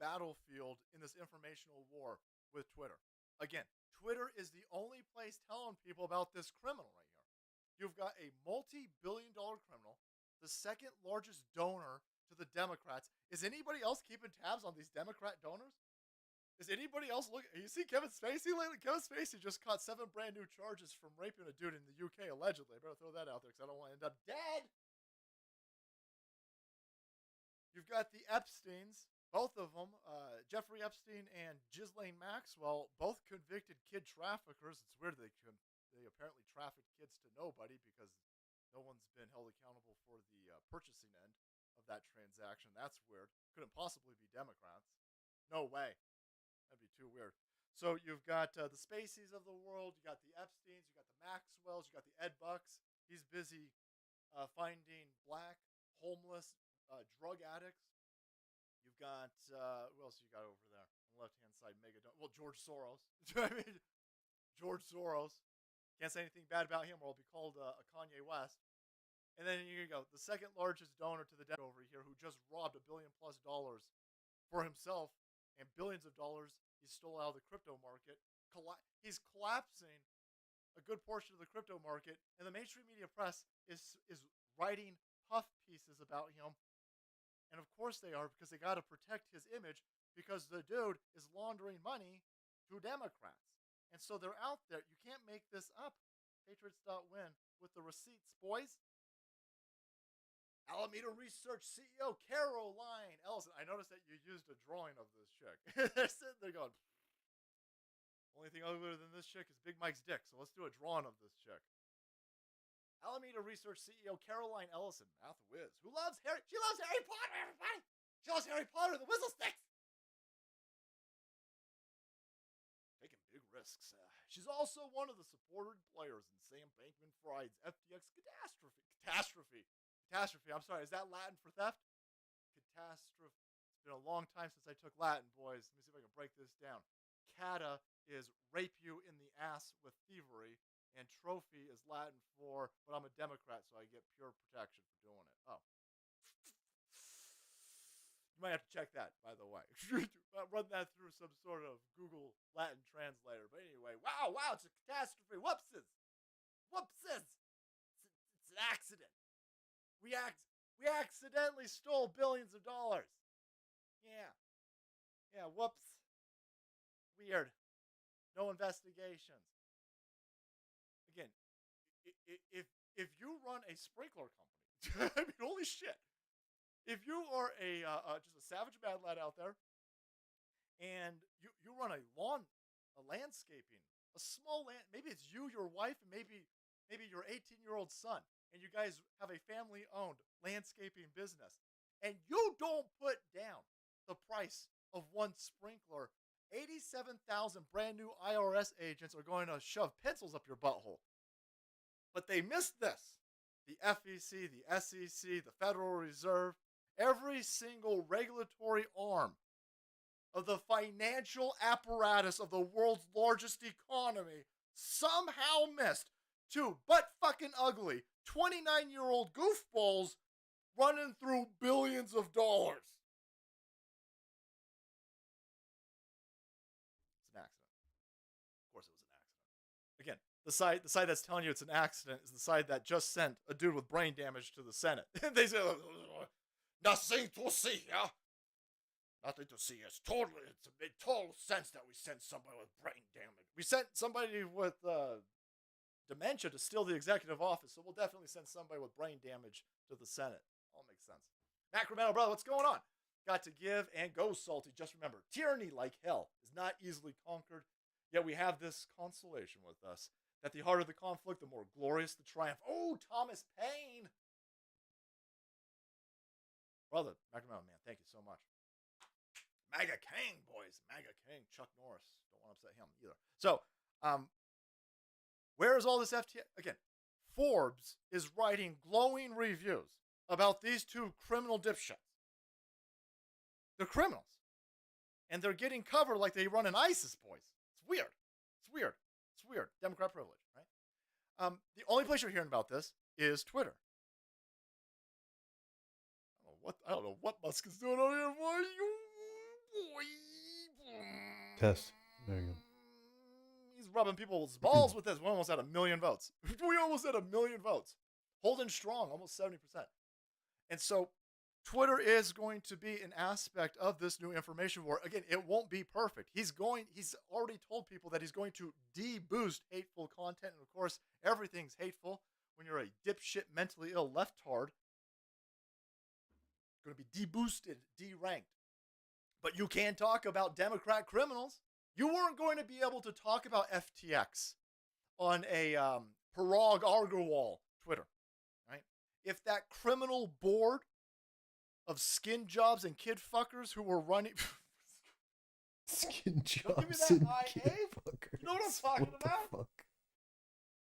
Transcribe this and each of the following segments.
battlefield in this informational war with Twitter. Again, Twitter is the only place telling people about this criminal right here. You've got a multi-billion-dollar criminal, the second largest donor to the Democrats. Is anybody else keeping tabs on these Democrat donors? Is anybody else looking? You see Kevin Spacey lately? Kevin Spacey just caught 7 brand new charges from raping a dude in the UK, allegedly. I better throw that out there because I don't want to end up dead. You've got the Epsteins, both of them, Jeffrey Epstein and Ghislaine Maxwell, both convicted kid traffickers. It's weird they apparently trafficked kids to nobody because no one's been held accountable for the purchasing end of that transaction. That's weird. Couldn't possibly be Democrats. No way. That'd be too weird. So you've got the Spaceys of the world. You got the Epsteins. You got the Maxwells. You got the Ed Bucks. He's busy finding black, homeless, drug addicts. You've got, who else you got over there? On the left-hand side, well, George Soros. I mean, George Soros. Can't say anything bad about him or I'll be called a Kanye West. And then here you go. The second largest donor to the debt over here who just robbed $1 billion+ for himself and billions of dollars he stole out of the crypto market. He's collapsing a good portion of the crypto market, and the mainstream media press is writing puff pieces about him. And of course they are, because they got to protect his image, because the dude is laundering money to Democrats. And so they're out there. You can't make this up. Patriots.win with the receipts, boys. Alameda Research CEO Caroline Ellison. I noticed that you used a drawing of this chick. They're sitting there going, only thing other than this chick is Big Mike's dick, so let's do a drawing of this chick. Alameda Research CEO Caroline Ellison, math whiz, she loves Harry Potter, everybody! She loves Harry Potter, the whistle sticks! Taking big risks. She's also one of the supported players in Sam Bankman-Fried's FTX catastrophe. I'm sorry, is that Latin for theft? Catastrophe. It's been a long time since I took Latin, boys. Let me see if I can break this down. Cata is rape you in the ass with thievery, and trophy is Latin for, but I'm a Democrat, so I get pure protection for doing it. Oh. You might have to check that, by the way. Run that through some sort of Google Latin translator. But anyway, wow, it's a catastrophe. Whoopses. It's an accident. We accidentally stole billions of dollars. Yeah, whoops. Weird. No investigations. Again, if you run a sprinkler company, I mean, holy shit. If you are just a savage bad lad out there, and you run a landscaping, a small land, maybe it's you, your wife, and maybe your 18-year-old son, and you guys have a family-owned landscaping business, and you don't put down the price of one sprinkler, 87,000 brand new IRS agents are going to shove pencils up your butthole. But they missed this. The FEC, the SEC, the Federal Reserve, every single regulatory arm of the financial apparatus of the world's largest economy somehow missed two butt-fucking ugly 29-year-old goofballs running through billions of dollars. It's an accident. Of course it was an accident. Again, the side that's telling you it's an accident is the side that just sent a dude with brain damage to the Senate. They say, nothing to see here. Nothing to see. It made total sense that we sent somebody with brain damage. We sent somebody with dementia to steal the executive office, so we'll definitely send somebody with brain damage to the Senate. All makes sense. Macrometal brother, what's going on? Got to give and go salty. Just remember, tyranny like hell is not easily conquered. Yet we have this consolation with us, that the harder the conflict, the more glorious the triumph. Oh, Thomas Paine. Brother, Macrometal man, thank you so much. MAGA King, boys. MAGA King. Chuck Norris. Don't want to upset him either. So, where is all this FTX? Again, Forbes is writing glowing reviews about these two criminal dipshits. They're criminals. And they're getting covered like they run an ISIS, boys. It's weird. Democrat privilege, right? The only place you're hearing about this is Twitter. I don't know what Musk is doing over here, boy. Yes. There you go. He's rubbing people's balls with this. We almost had 1 million votes. We almost had 1 million votes. Holding strong, almost 70%. And so Twitter is going to be an aspect of this new information war. Again, it won't be perfect. He's already told people that he's going to de-boost hateful content. And of course, everything's hateful when you're a dipshit, mentally ill leftard. It's going to be de-boosted, de-ranked. But you can talk about Democrat criminals. You weren't going to be able to talk about FTX on a Parag Agarwal Twitter, right? If that criminal board of skin jobs and kid fuckers who were running skin jobs give me that and eye, kid Abe. fuckers. You know what I'm talking What about? The fuck?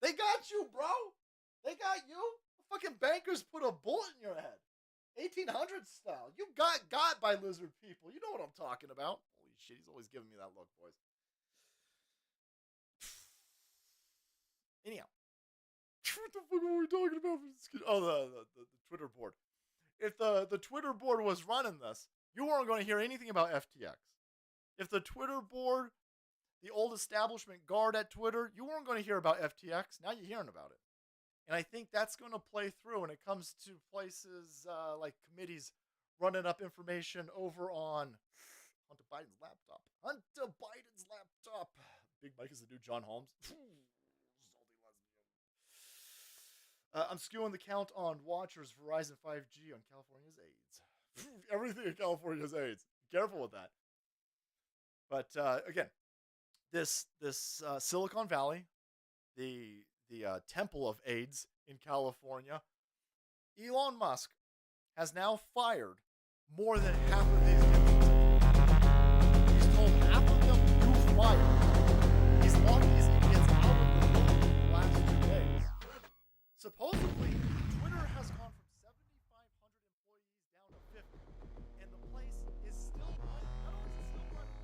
They got you, bro. They got you. The fucking bankers put a bullet in your head. 1800s style. You got by lizard people. You know what I'm talking about. Holy shit, he's always giving me that look, boys. Anyhow. What the fuck were we talking about? Oh, the Twitter board. If the Twitter board was running this, you weren't going to hear anything about FTX. If the Twitter board, the old establishment guard at Twitter, you weren't going to hear about FTX. Now you're hearing about it. And I think that's going to play through when it comes to places like committees running up information over on Hunter Biden's laptop. Hunter Biden's laptop. Big Mike is the new John Holmes. I'm skewing the count on watchers Verizon 5G on California's AIDS. Everything in California has AIDS. Be careful with that. But again, this Silicon Valley, the temple of AIDS in California, Elon Musk has now fired more than half of these people. He's told half of them you fired. He's lucky he gets out of the building in the last 2 days. Supposedly, Twitter has gone from 7,500 employees down to 50, and the place is still running. Not only is it still running,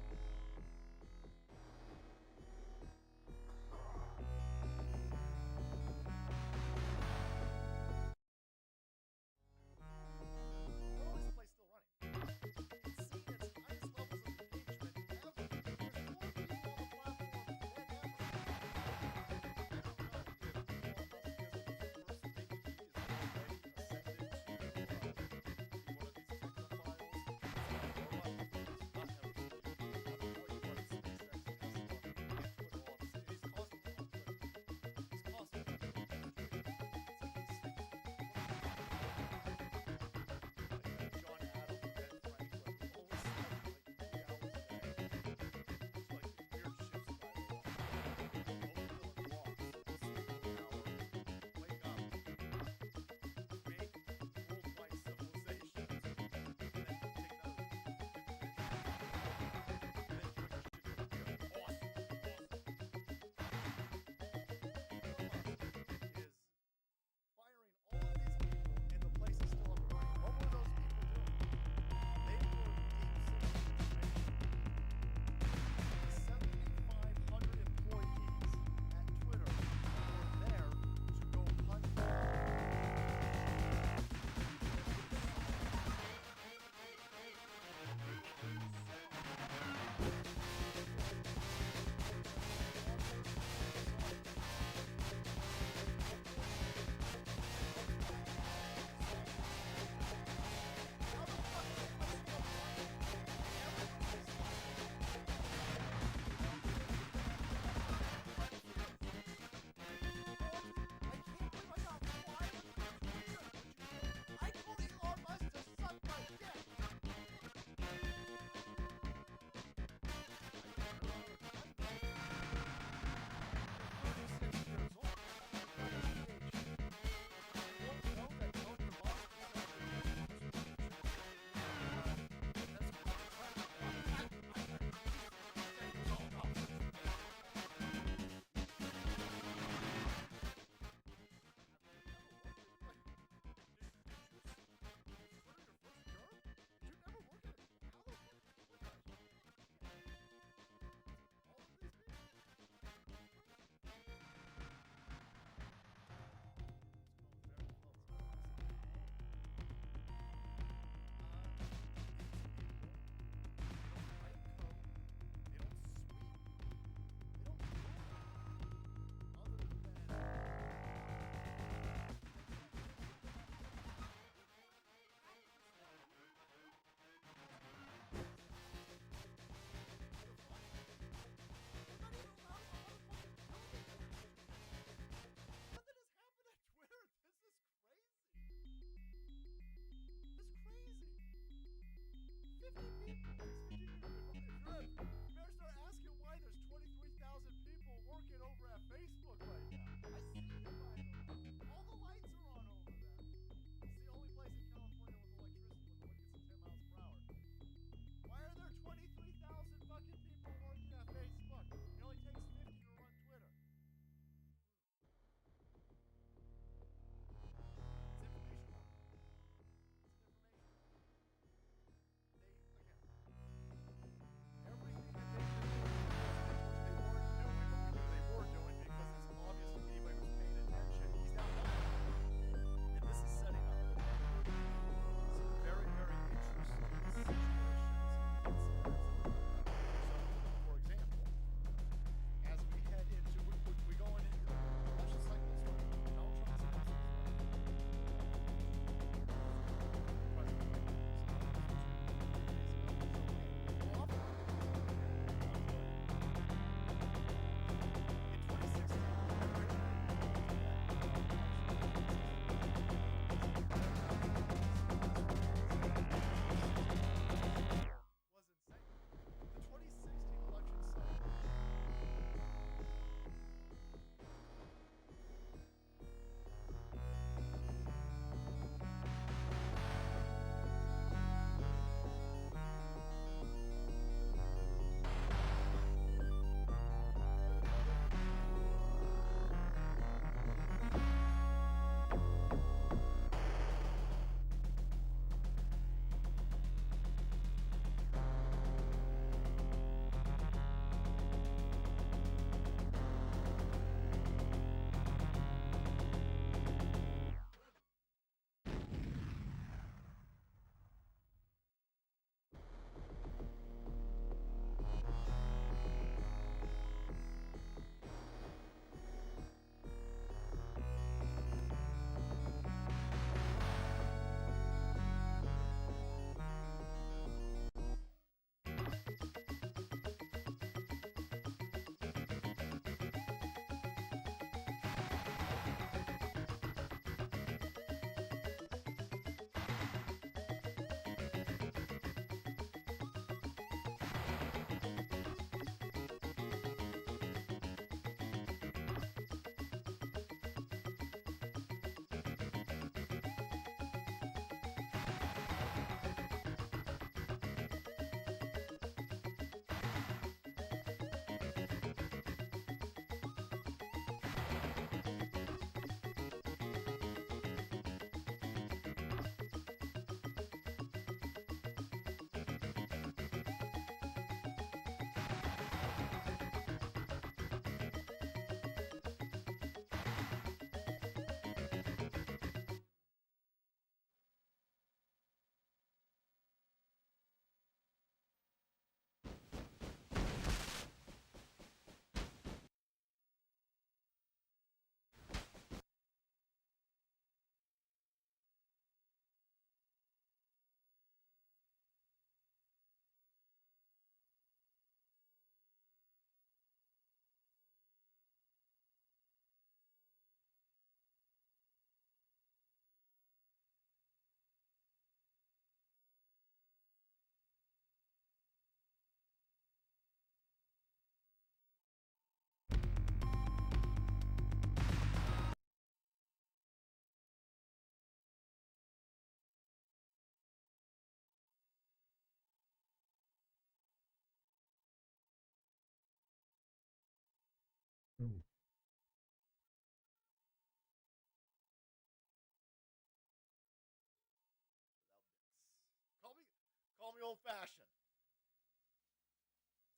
me old-fashioned.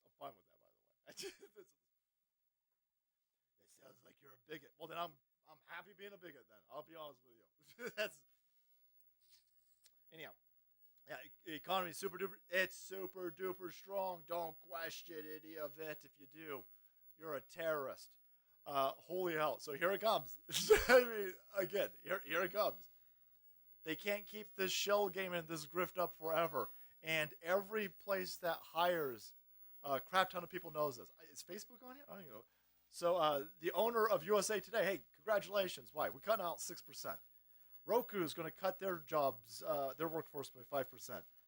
I'm fine with that, by the way. It sounds like you're a bigot. Well, then I'm happy being a bigot. Then I'll be honest with you. That's anyhow. Yeah, economy is super duper. It's super duper strong. Don't question any of it. If you do, you're a terrorist. Holy hell! So here it comes. I mean, again, here it comes. They can't keep this shell game and this grift up forever. And every place that hires a crap ton of people knows this. Is Facebook on here? I don't even know. So the owner of USA Today, hey, congratulations. Why? We're cutting out 6%. Roku is going to cut their jobs, their workforce by 5%.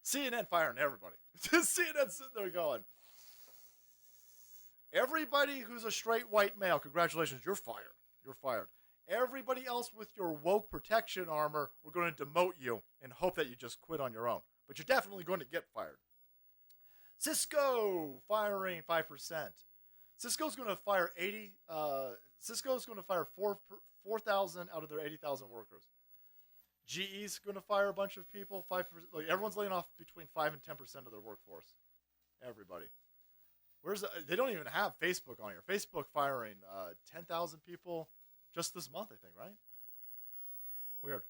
CNN firing everybody. CNN sitting there going, everybody who's a straight white male, congratulations, you're fired. You're fired. Everybody else with your woke protection armor, we're going to demote you and hope that you just quit on your own. But you're definitely going to get fired. Cisco firing 5%. Cisco's going to fire 4,000 out of their 80,000 workers. GE's going to fire a bunch of people. 5%, like everyone's laying off between 5 and 10% of their workforce. Everybody. They don't even have Facebook on here. Facebook firing 10,000 people just this month, I think, right? Weird.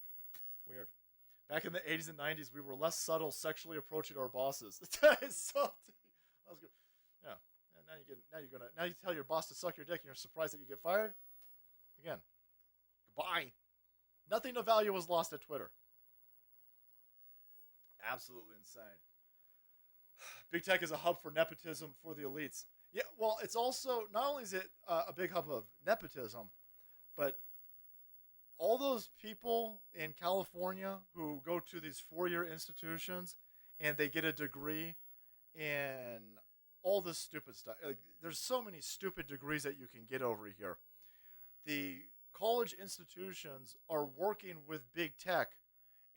Back in the 80s and 90s, we were less subtle sexually approaching our bosses. It's salty. That was good. Yeah. Now you tell your boss to suck your dick and you're surprised that you get fired? Again. Goodbye. Nothing of value was lost at Twitter. Absolutely insane. Big tech is a hub for nepotism for the elites. Yeah, well, it's also, not only is it a big hub of nepotism, but all those people in California who go to these 4-year institutions and they get a degree in all this stupid stuff. Like, there's so many stupid degrees that you can get over here. The college institutions are working with big tech,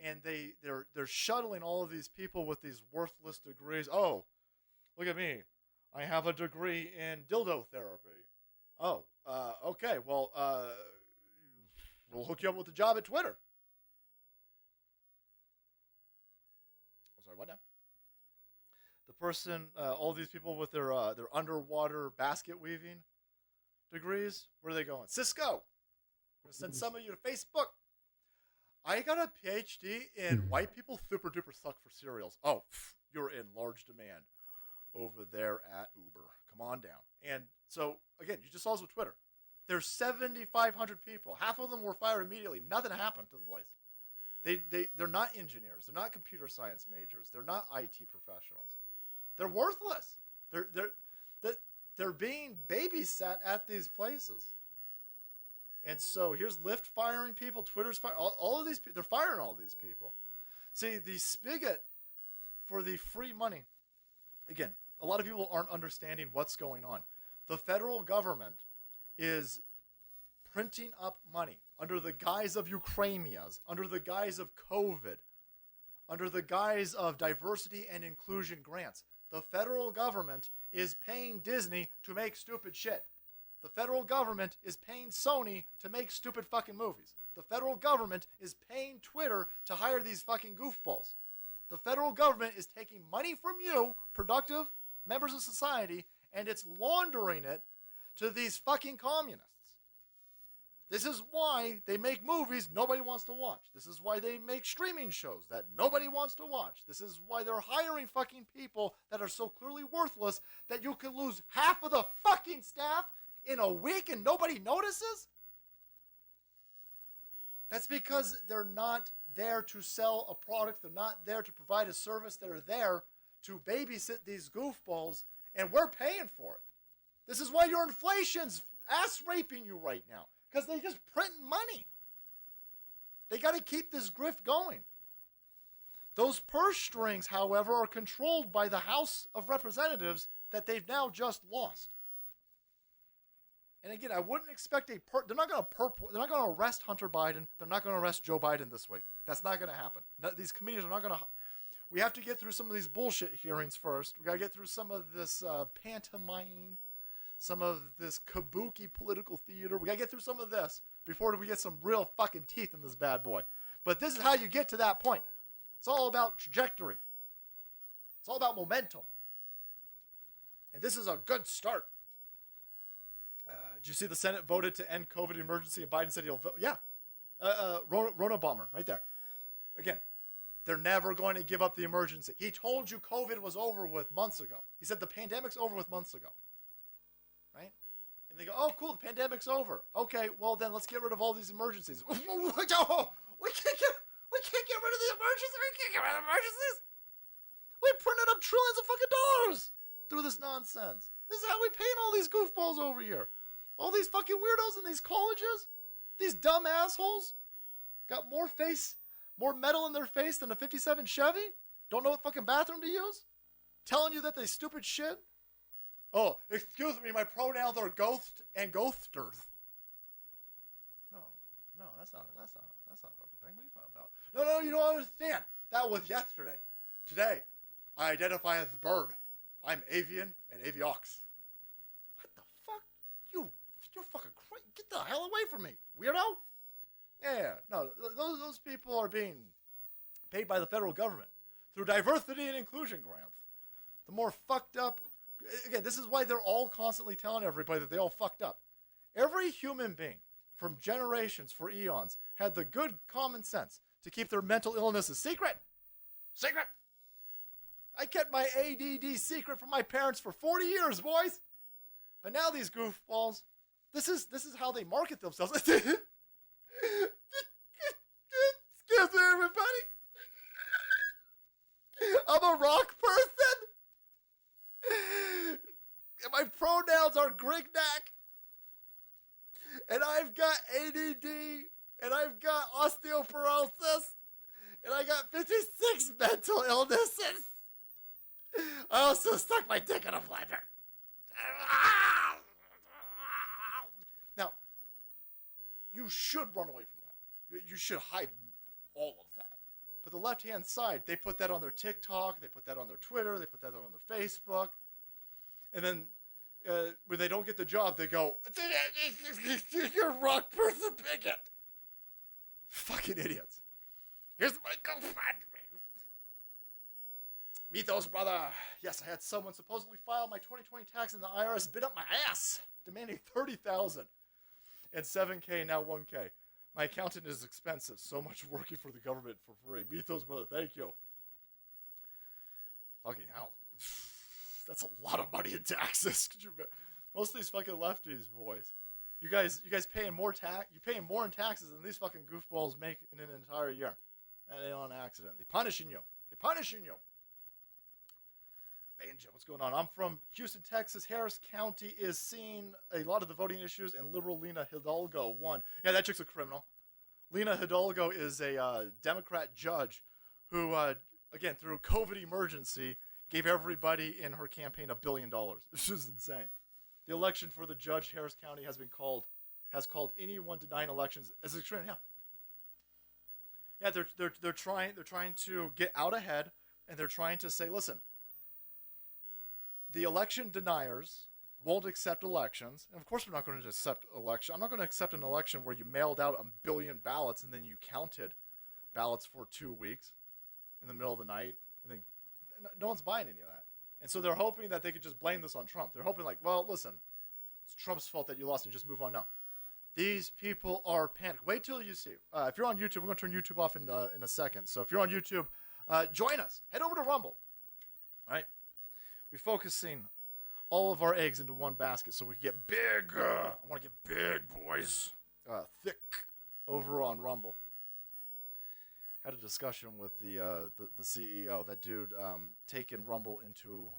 and they're shuttling all of these people with these worthless degrees. Oh, look at me. I have a degree in dildo therapy. Oh, okay. Well, we'll hook you up with a job at Twitter. I'm sorry, what now? The person, all these people with their underwater basket weaving degrees, where are they going? Cisco. I'm going to send some of you to Facebook. I got a PhD in white people super duper suck for cereals. Oh, you're in large demand over there at Uber. Come on down. And so, again, you just saw this with Twitter. There's 7,500 people. Half of them were fired immediately. Nothing happened to the place. They're not engineers. They're not computer science majors. They're not IT professionals. They're worthless. They're being babysat at these places. And so here's Lyft firing people. Twitter's firing all of these people. They're firing all these people. See, the spigot for the free money. Again, a lot of people aren't understanding what's going on. The federal government is printing up money under the guise of Ukrainians, under the guise of COVID, under the guise of diversity and inclusion grants. The federal government is paying Disney to make stupid shit. The federal government is paying Sony to make stupid fucking movies. The federal government is paying Twitter to hire these fucking goofballs. The federal government is taking money from you, productive members of society, and it's laundering it to these fucking communists. This is why they make movies nobody wants to watch. This is why they make streaming shows that nobody wants to watch. This is why they're hiring fucking people that are so clearly worthless that you could lose half of the fucking staff in a week and nobody notices? That's because they're not there to sell a product. They're not there to provide a service. They're there to babysit these goofballs, and we're paying for it. This is why your inflation's ass raping you right now, because they just print money. They got to keep this grift going. Those purse strings, however, are controlled by the House of Representatives that they've now just lost. And again, I wouldn't expect they're not going to arrest Hunter Biden. They're not going to arrest Joe Biden this week. That's not going to happen. No, these committees are not going to. We have to get through some of these bullshit hearings first. We got to get through some of this pantomime, some of this kabuki political theater. We got to get through some of this before we get some real fucking teeth in this bad boy. But this is how you get to that point. It's all about trajectory. It's all about momentum. And this is a good start. Did you see the Senate voted to end COVID emergency and Biden said he'll vote? Yeah. Rona bomber right there. Again, they're never going to give up the emergency. He told you COVID was over with months ago. He said the pandemic's over with months ago. Right? And they go, oh, cool, the pandemic's over. Okay, well then let's get rid of all these emergencies. We can't get rid of the emergencies. We can't get rid of emergencies. We printed up trillions of fucking dollars through this nonsense. This is how we paint all these goofballs over here. All these fucking weirdos in these colleges. These dumb assholes. Got more metal in their face than a 57 Chevy. Don't know what fucking bathroom to use. Telling you that they stupid shit. Oh, excuse me, my pronouns are ghost and ghosters. No, that's not a fucking thing. What are you talking about? No, you don't understand. That was yesterday. Today, I identify as bird. I'm avian and aviox. What the fuck? You're fucking crazy. Get the hell away from me, weirdo. Yeah. No, those people are being paid by the federal government through diversity and inclusion grants. The more fucked up. Again, this is why they're all constantly telling everybody that they all fucked up. Every human being from generations for eons had the good common sense to keep their mental illness a secret. Secret. I kept my ADD secret from my parents for 40 years, boys. But now these goofballs, this is how they market themselves. Excuse me, everybody. I'm a rock person. And my pronouns are Grignac. And I've got ADD. And I've got osteoporosis. And I got 56 mental illnesses. I also stuck my dick in a blender. Now, you should run away from that. You should hide all of that. But the left-hand side, they put that on their TikTok, they put that on their Twitter, they put that on their Facebook. And then when they don't get the job, they go, you're a rock person bigot. Fucking idiots. Here's my GoFundMe. Mythos, brother. Yes, I had someone supposedly file my 2020 tax and the IRS bid up my ass, demanding $30,000 and $7K, now $1K. My accountant is expensive. So much working for the government for free. Mythos, brother. Thank you. Fucking hell. That's a lot of money in taxes. Most of these fucking lefties, boys. You guys paying more you're paying more in taxes than these fucking goofballs make in an entire year. And they on accident. They're punishing you. Banjo, what's going on? I'm from Houston, Texas. Harris County is seeing a lot of the voting issues, and liberal Lena Hidalgo won. Yeah, that chick's a criminal. Lena Hidalgo is a Democrat judge who, again, through COVID emergency, gave everybody in her campaign $1 billion. This is insane. The election for the judge, Harris County, has called anyone denying elections as extreme. Yeah, they're trying to get out ahead, and they're trying to say, listen, the election deniers won't accept elections. And of course we're not going to accept election. I'm not going to accept an election where you mailed out 1 billion ballots and then you counted ballots for 2 weeks in the middle of the night. And then no one's buying any of that. And so they're hoping that they could just blame this on Trump. They're hoping like, well, listen, it's Trump's fault that you lost and just move on. No. These people are panicked. Wait till you see. If you're on YouTube, we're going to turn YouTube off in a second. So if you're on YouTube, join us. Head over to Rumble. All right. We're focusing all of our eggs into one basket so we can get big. I want to get big, boys. Thick over on Rumble. Had a discussion with the CEO. That dude taking Rumble into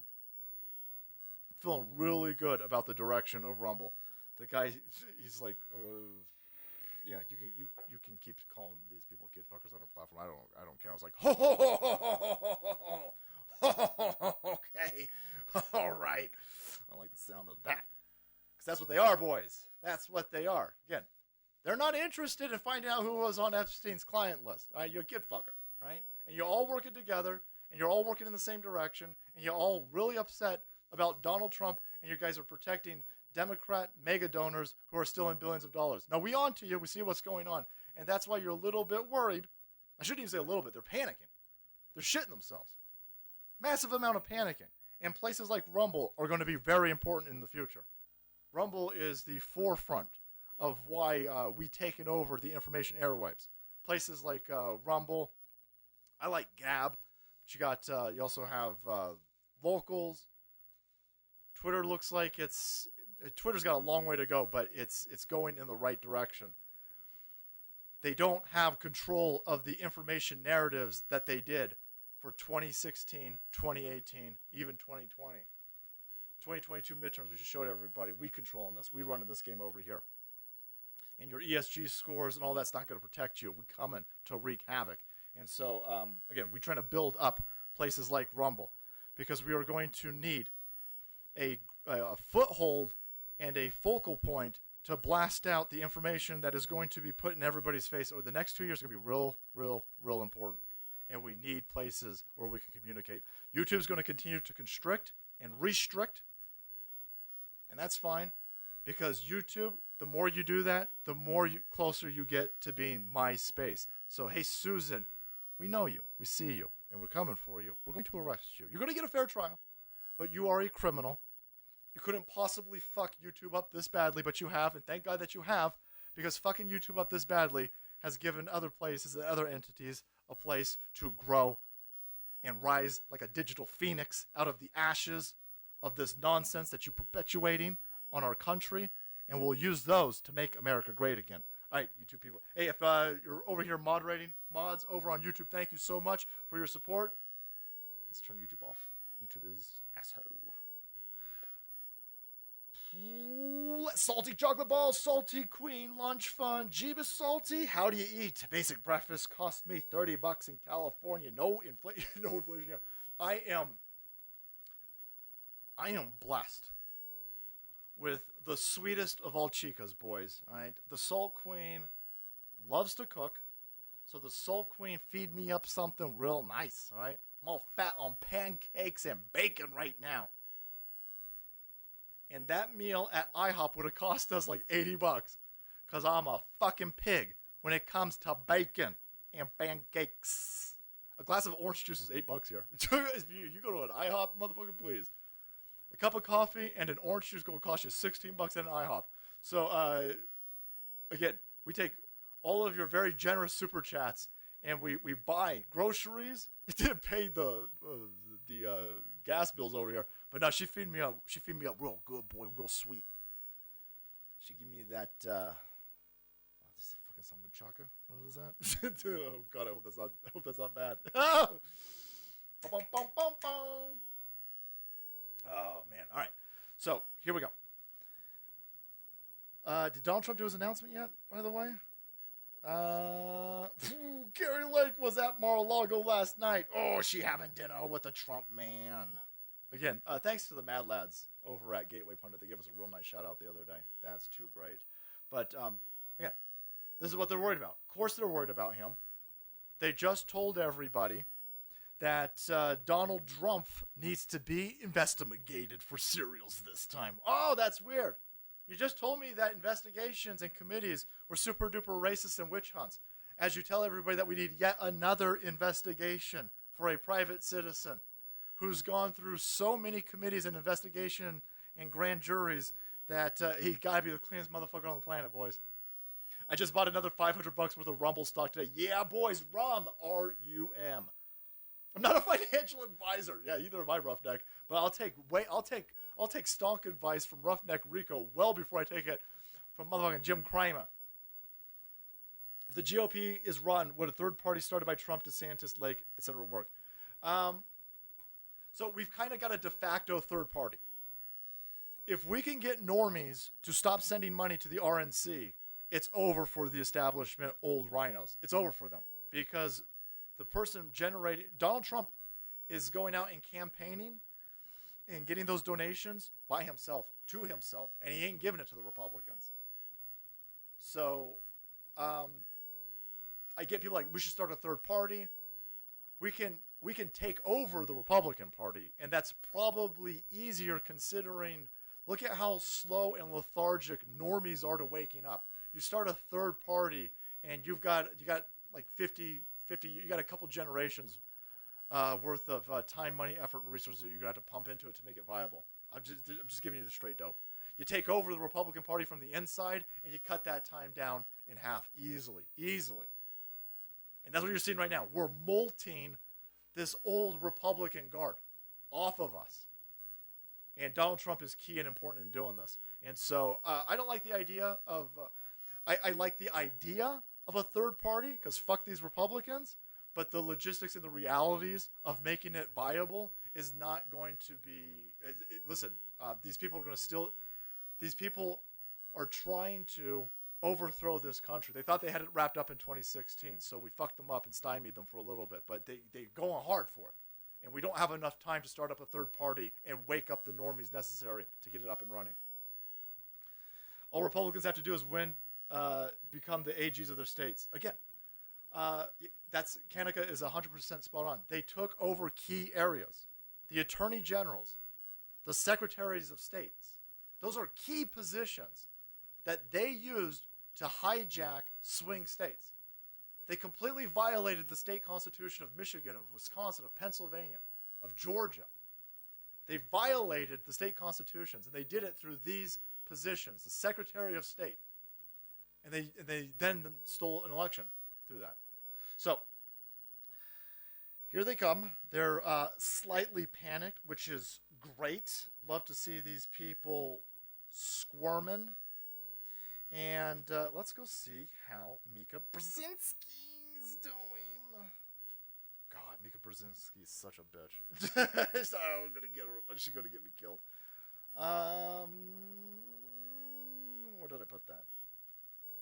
feeling really good about the direction of Rumble. The guy, he's like, yeah, you can keep calling these people kid fuckers on our platform. I don't care. I was like, ho ho ho ho ho ho ho ho. Okay, all right. I like the sound of that. Because that's what they are, boys. That's what they are. Again, they're not interested in finding out who was on Epstein's client list. All right, you're a kid fucker, right? And you're all working together, and you're all working in the same direction, and you're all really upset about Donald Trump, and you guys are protecting Democrat mega donors who are still in billions of dollars. Now, we on to you. We see what's going on, and that's why you're a little bit worried. I shouldn't even say a little bit. They're panicking. They're shitting themselves. Massive amount of panicking. And places like Rumble are going to be very important in the future. Rumble is the forefront of why we've taken over the information airwaves. Places like Rumble, I like Gab. But you also have Vocals. Twitter looks like Twitter's got a long way to go, but it's going in the right direction. They don't have control of the information narratives that they did for 2016, 2018, even 2020. 2022 midterms, we just showed everybody. We control this. We run this game over here. And your ESG scores and all that's not going to protect you. We're coming to wreak havoc. And so, again, we're trying to build up places like Rumble because we are going to need a foothold and a focal point to blast out the information that is going to be put in everybody's face over the next 2 years. Is going to be real, real, real important. And we need places where we can communicate. YouTube's going to continue to constrict and restrict. And that's fine because YouTube, the more you do that, the more closer you get to being my space. So, hey, Susan, we know you. We see you. And we're coming for you. We're going to arrest you. You're going to get a fair trial. But you are a criminal. You couldn't possibly fuck YouTube up this badly, but you have. And thank God that you have. Because fucking YouTube up this badly has given other places and other entities a place to grow and rise like a digital phoenix out of the ashes of this nonsense that you're perpetuating on our country, and we'll use those to make America great again. All right, YouTube people. Hey, if you're over here moderating mods over on YouTube, thank you so much for your support. Let's turn YouTube off. YouTube is asshole. Salty chocolate balls, salty queen, lunch fun, Jeebus salty. How do you eat? Basic breakfast cost me $30 in California. No inflation. No inflation here. I am blessed with the sweetest of all chicas, boys. All right, the Salt Queen loves to cook, so the Salt Queen feed me up something real nice. All right, I'm all fat on pancakes and bacon right now. And that meal at IHOP would have cost us like $80 because I'm a fucking pig when it comes to bacon and pancakes. A glass of orange juice is $8 here. You go to an IHOP, motherfucker, please. A cup of coffee and an orange juice going to cost you $16 at an IHOP. So, again, we take all of your very generous super chats and we buy groceries. It didn't pay the gas bills over here. But no, she feed me up. She feed me up real good, boy, real sweet. She give me that. This is a fucking sambuchaka. What is that? Oh God, I hope that's not bad. Oh, bum, bum, bum, bum. Oh man! All right, so here we go. Did Donald Trump do his announcement yet? By the way, Carrie Lake was at Mar-a-Lago last night. Oh, she having dinner with the Trump man. Again, thanks to the Mad Lads over at Gateway Pundit. They gave us a real nice shout out the other day. That's too great. But, again, this is what they're worried about. Of course they're worried about him. They just told everybody that Donald Trump needs to be investigated for serials this time. Oh, that's weird. You just told me that investigations and committees were super duper racist and witch hunts. As you tell everybody that we need yet another investigation for a private citizen who's gone through so many committees and investigation and grand juries that he gotta be the cleanest motherfucker on the planet, boys. I just bought another $500 worth of Rumble stock today. Yeah, boys, RUM, R-U-M. I'm not a financial advisor. Yeah, either am I, Roughneck. But I'll take stonk advice from Roughneck Rico well before I take it from motherfucking Jim Cramer. If the GOP is run, would a third party started by Trump, DeSantis, Lake, etc. work? So we've kind of got a de facto third party. If we can get normies to stop sending money to the RNC, it's over for the establishment old rhinos. It's over for them because the person generating Donald Trump is going out and campaigning and getting those donations by himself, to himself, and he ain't giving it to the Republicans. So I get people like, we should start a third party. We can take over the Republican Party, and that's probably easier considering, look at how slow and lethargic normies are to waking up. You start a third party, and you got like 50, you got a couple generations worth of time, money, effort, and resources that you're going to have to pump into it to make it viable. I'm just giving you the straight dope. You take over the Republican Party from the inside, and you cut that time down in half easily. And that's what you're seeing right now. We're molting this old Republican guard off of us. And Donald Trump is key and important in doing this. And so I don't like the idea of... I like the idea of a third party, because fuck these Republicans, but the logistics and the realities of making it viable is not going to be... Listen, these people are going to still... These people are trying to overthrow this country. They thought they had it wrapped up in 2016, so we fucked them up and stymied them for a little bit, but they're going hard for it. And we don't have enough time to start up a third party and wake up the normies necessary to get it up and running. All Republicans have to do is win, become the AGs of their states. Again, Kanika is 100% spot on. They took over key areas. The attorney generals, the secretaries of states, those are key positions that they used to hijack swing states. They completely violated the state constitution of Michigan, of Wisconsin, of Pennsylvania, of Georgia. They violated the state constitutions, and they did it through these positions, the Secretary of State. And they then stole an election through that. So, here they come. They're slightly panicked, which is great. Love to see these people squirming. And let's go see how Mika Brzezinski's doing. God, Mika Brzezinski is such a bitch. She's gonna get me killed. Where did I put that?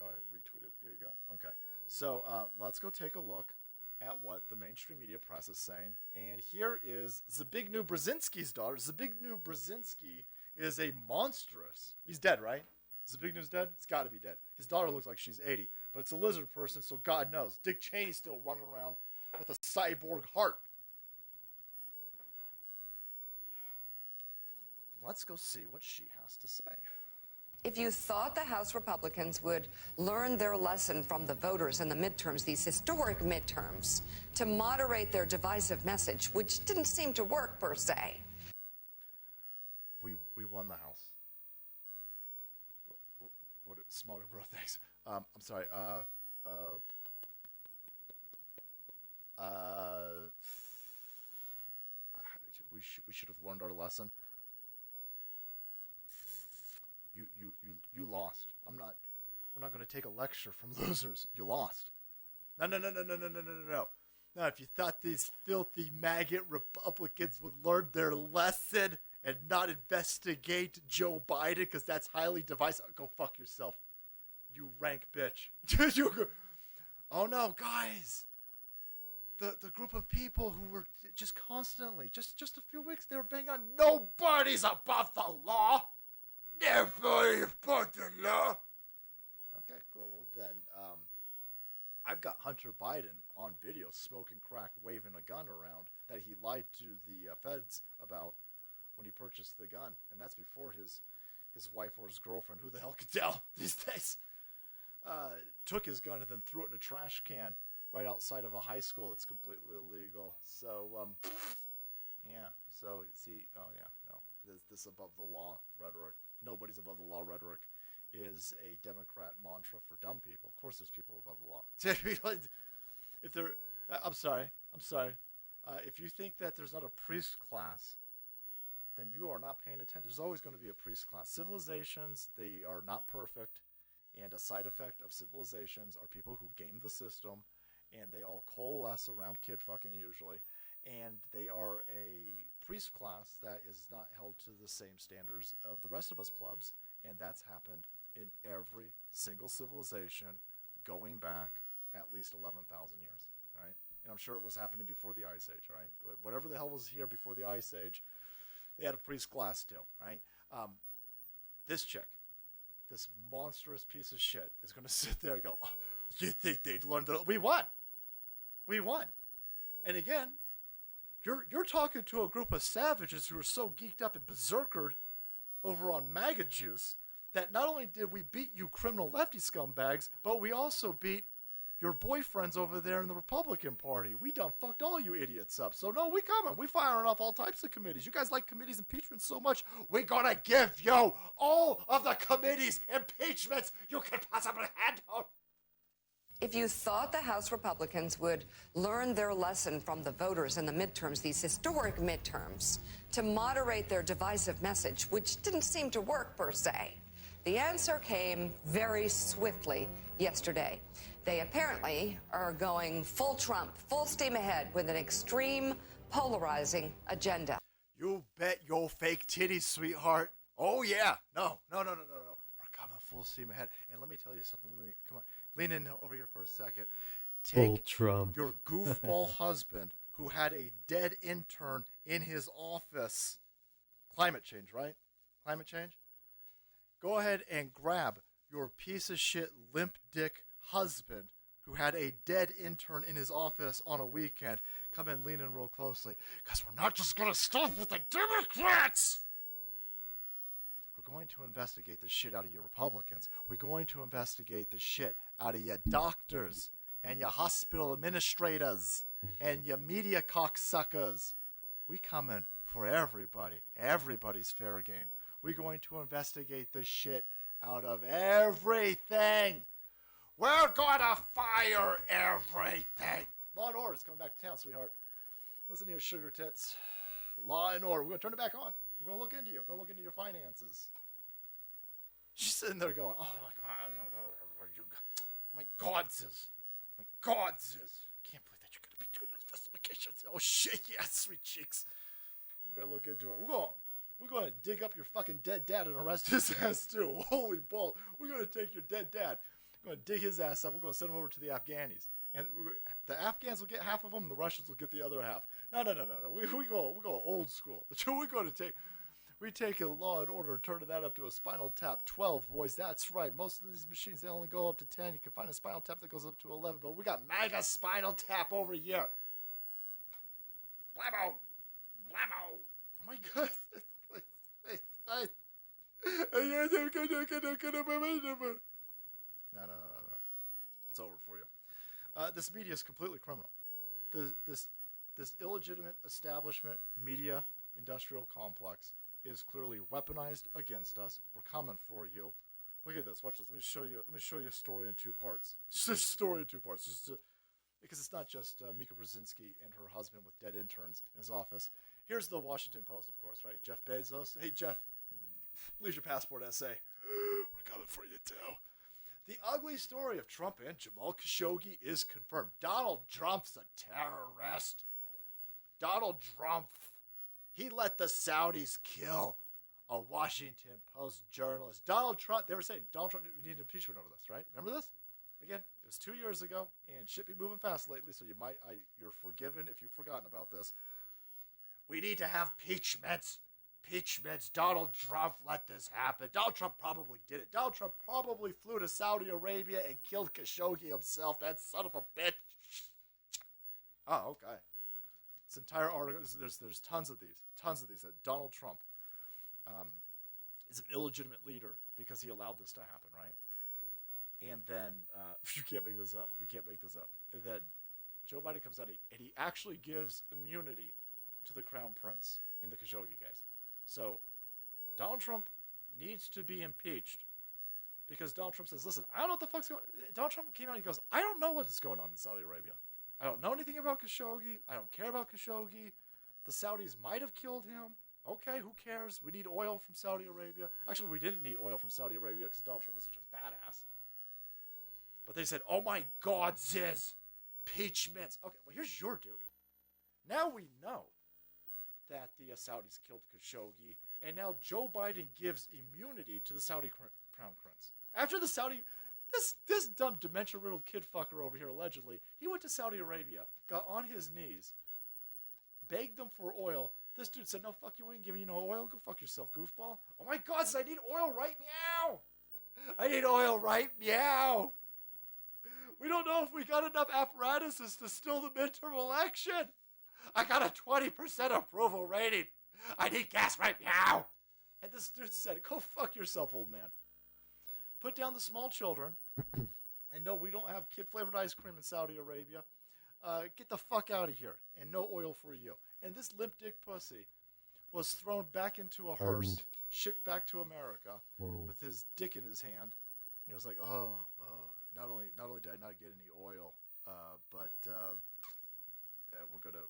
Oh, I retweeted. Here you go. Okay. So let's go take a look at what the mainstream media press is saying. And here is Zbigniew Brzezinski's daughter. Zbigniew Brzezinski is a monstrous. He's dead, right? Zbignew's dead? It's got to be dead. His daughter looks like she's 80, but it's a lizard person, so God knows. Dick Cheney's still running around with a cyborg heart. Let's go see what she has to say. If you thought the House Republicans would learn their lesson from the voters in the midterms, these historic midterms, to moderate their divisive message, which didn't seem to work per se. We won the House. What smaller bro thanks. I'm sorry. We should have learned our lesson. You lost. I'm not going to take a lecture from losers. You lost. No. Now, if you thought these filthy maggot Republicans would learn their lesson and not investigate Joe Biden because that's highly divisive, go fuck yourself. You rank bitch. Oh no, guys. The group of people who were just constantly, just a few weeks, they were banging on, nobody's above the law. Nobody's above the law. Okay, cool. Well then, I've got Hunter Biden on video smoking crack, waving a gun around that he lied to the feds about when he purchased the gun. And that's before his wife or his girlfriend, who the hell could tell these days, took his gun and then threw it in a trash can right outside of a high school. It's completely illegal. So, yeah. So, see, oh yeah, no. This above the law rhetoric. Nobody's above the law rhetoric is a Democrat mantra for dumb people. Of course there's people above the law. If they're, I'm sorry. If you think that there's not a priest class, then you are not paying attention. There's always going to be a priest class. Civilizations, they are not perfect, and a side effect of civilizations are people who game the system, and they all coalesce around kid fucking usually, and they are a priest class that is not held to the same standards of the rest of us plebs, and that's happened in every single civilization going back at least 11,000 years, right? And I'm sure it was happening before the Ice Age, right? But whatever the hell was here before the Ice Age, they had a priest class too, right? This chick, this monstrous piece of shit, is going to sit there and go, oh, you think they'd learn that? We won. And again, you're talking to a group of savages who are so geeked up and berserkered over on MAGA juice that not only did we beat you criminal lefty scumbags, but we also beat your boyfriend's over there in the Republican Party. We done fucked all you idiots up. So no, we coming. We firing off all types of committees. You guys like committees impeachment so much, we gonna give you all of the committees impeachments you can possibly handle. If you thought the House Republicans would learn their lesson from the voters in the midterms, these historic midterms, to moderate their divisive message, which didn't seem to work per se, the answer came very swiftly yesterday. They apparently are going full Trump, full steam ahead with an extreme, polarizing agenda. You bet your fake titties, sweetheart. Oh, yeah. No. We're coming full steam ahead. And let me tell you something. Come on. Lean in over here for a second. Full Trump. Your goofball husband who had a dead intern in his office. Climate change, right? Climate change? Go ahead and grab your piece of shit limp dick husband who had a dead intern in his office on a weekend. Come in, lean in real closely. Because we're not just going to stop with the Democrats. We're going to investigate the shit out of your Republicans. We're going to investigate the shit out of your doctors and your hospital administrators and your media cocksuckers. We coming for everybody. Everybody's fair game. We're going to investigate the shit out of everything. We're going to fire everything. Law and Order is coming back to town, sweetheart. Listen here, sugar tits. Law and Order. We're going to turn it back on. I'm going to look into you. I'm going to look into your finances. She's sitting there going, oh my God, sis. My God, sis. Can't believe that you're going to be doing investigations. Oh shit, yeah, sweet cheeks. You better look into it. We're going to dig up your fucking dead dad and arrest his ass too. Holy ball. We're going to take your dead dad. We're going to dig his ass up. We're going to send him over to the Afghanis. And the Afghans will get half of them, and the Russians will get the other half. No. We go old school. We take a Law and Order and turn that up to a Spinal Tap 12, boys. That's right. Most of these machines, they only go up to 10. You can find a Spinal Tap that goes up to 11, but we got mega Spinal Tap over here. Blammo. Oh my God. No. It's over for you. This media is completely criminal. This illegitimate establishment media industrial complex is clearly weaponized against us. We're coming for you. Look at this. Watch this. Let me show you a story in two parts. Just a story in two parts. Because it's not just Mika Brzezinski and her husband with dead interns in his office. Here's the Washington Post, of course, right? Jeff Bezos. Hey, Jeff, leave your passport essay. We're coming for you, too. The ugly story of Trump and Jamal Khashoggi is confirmed. Donald Trump's a terrorist. Donald Trump. He let the Saudis kill a Washington Post journalist. Donald Trump, they were saying Donald Trump needed impeachment over this, right? Remember this? Again, it was 2 years ago, and shit be moving fast lately, so you're forgiven if you've forgotten about this. We need to have impeachments. Donald Trump let this happen. Donald Trump probably did it. Donald Trump probably flew to Saudi Arabia and killed Khashoggi himself. That son of a bitch. Oh, okay. This entire article, there's tons of these. That Donald Trump is an illegitimate leader because he allowed this to happen, right? And then, you can't make this up. And then Joe Biden comes out and he actually gives immunity to the Crown Prince in the Khashoggi case. So, Donald Trump needs to be impeached because Donald Trump says, listen, I don't know what the fuck's going on. Donald Trump came out and he goes, I don't know what's going on in Saudi Arabia. I don't know anything about Khashoggi. I don't care about Khashoggi. The Saudis might have killed him. Okay, who cares? We need oil from Saudi Arabia. Actually, we didn't need oil from Saudi Arabia because Donald Trump was such a badass. But they said, oh my God, Ziz, impeachments. Okay, well, here's your dude. Now we know that the Saudis killed Khashoggi, and now Joe Biden gives immunity to the Saudi Crown Prince. After the Saudi, this dumb dementia-riddled kid fucker over here, allegedly, he went to Saudi Arabia, got on his knees, begged them for oil. This dude said, no, fuck you, we ain't giving you no oil. Go fuck yourself, goofball. Oh my God, I need oil right meow. I need oil right meow. We don't know if we got enough apparatuses to steal the midterm election. I got a 20% approval rating. I need gas right now. And this dude said, go fuck yourself, old man. Put down the small children And no, we don't have kid-flavored ice cream in Saudi Arabia. Get the fuck out of here. And no oil for you. And this limp dick pussy was thrown back into a hearse, shipped back to America with his dick in his hand. He was like, oh, not only did I not get any oil, but we're gonna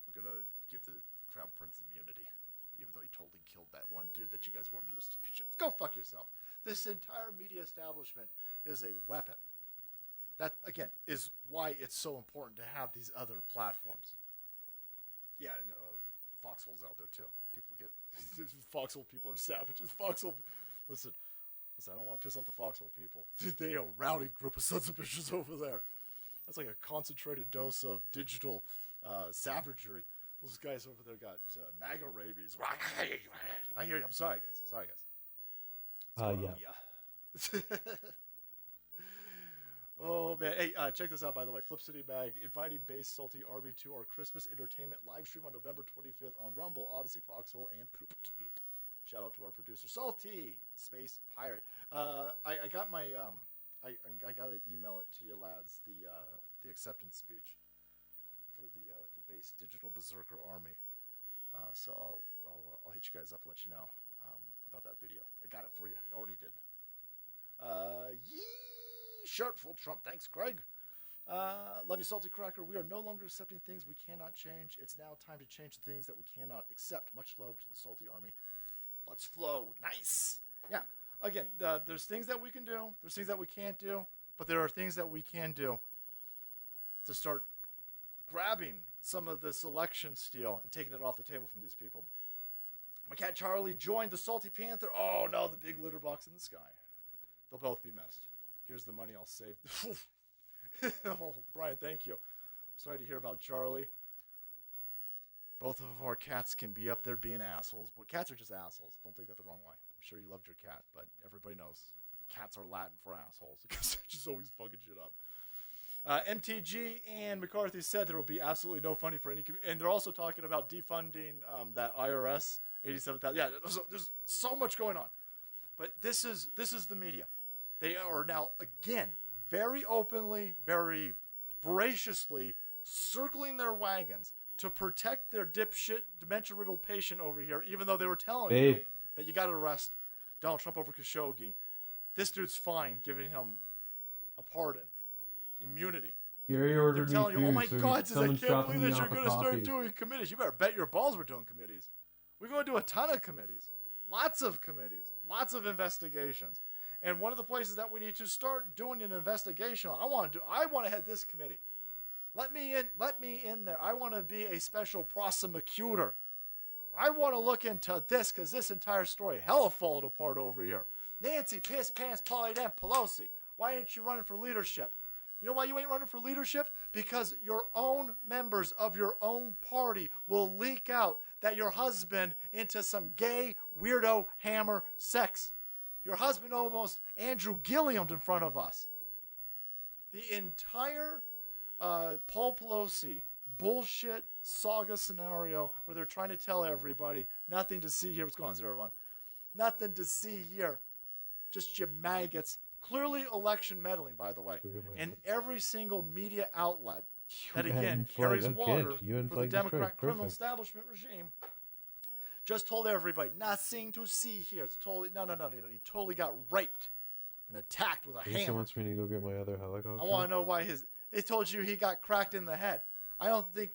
give the Crown Prince immunity, even though he totally killed that one dude that you guys wanted us to pitch it. Go fuck yourself. This entire media establishment is a weapon. That, again, is why it's so important to have these other platforms. Yeah, no, foxholes out there, too. People get... Foxhole people are savages. Listen, I don't want to piss off the foxhole people. Dude, they are a rowdy group of sons of bitches over there. That's like a concentrated dose of digital savagery. Those guys over there got MAGA rabies. I hear you. I'm sorry, guys. Yeah. Oh, man. Hey, check this out, by the way. Flip City Mag inviting Base Salty Army to our Christmas entertainment live stream on November 25th on Rumble, Odyssey, Foxhole, and PoopTube. Shout out to our producer, Salty Space Pirate. I got my I got to email it to you, lads. The acceptance speech for the Base Digital Berserker Army. So I'll hit you guys up and let you know about that video. I got it for you. I already did. Shirtful Trump. Thanks, Craig. Love you, Salty Cracker. We are no longer accepting things we cannot change. It's now time to change the things that we cannot accept. Much love to the Salty Army. Let's flow. Nice. Yeah. Again, there's things that we can do. There's things that we can't do. But there are things that we can do to start grabbing some of this election steal and taking it off the table from these people. My cat Charlie joined the Salty Panther. Oh, no, the big litter box in the sky. They'll both be missed. Here's the money I'll save. Oh, Brian, thank you. Sorry to hear about Charlie. Both of our cats can be up there being assholes. But cats are just assholes. Don't take that the wrong way. I'm sure you loved your cat, but everybody knows cats are Latin for assholes because they're just always fucking shit up. MTG and McCarthy said there will be absolutely no funding for any... And they're also talking about defunding that IRS, 87,000. Yeah, there's so much going on. But this is the media. They are now, again, very openly, very voraciously circling their wagons to protect their dipshit, dementia-riddled patient over here, even though they were telling you that you got to arrest Donald Trump over Khashoggi. This dude's fine, giving him a pardon, immunity. They're telling you, oh my God, I can't believe that you're going to start doing committees. You better bet your balls we're doing committees. We're going to do a ton of committees. Lots of committees. Lots of investigations. And one of the places that we need to start doing an investigation on, I want to head this committee. Let me in there. I want to be a special prosecutor. I want to look into this because this entire story hella falling apart over here. Nancy Piss Pants Pelosi, why ain't you running for leadership? You know why you ain't running for leadership? Because your own members of your own party will leak out that your husband into some gay weirdo hammer sex. Your husband almost Andrew Gilliamed in front of us. The entire Paul Pelosi bullshit saga scenario where they're trying to tell everybody nothing to see here. What's going on, everyone? Nothing to see here. Just you maggots. Clearly election meddling, by the way. And every single media outlet that, again, carries water for the Democrat criminal establishment regime just told everybody, nothing to see here. It's totally, no. He totally got raped and attacked with a hammer. He wants me to go get my other helicopter. I want to know why they told you he got cracked in the head. I don't think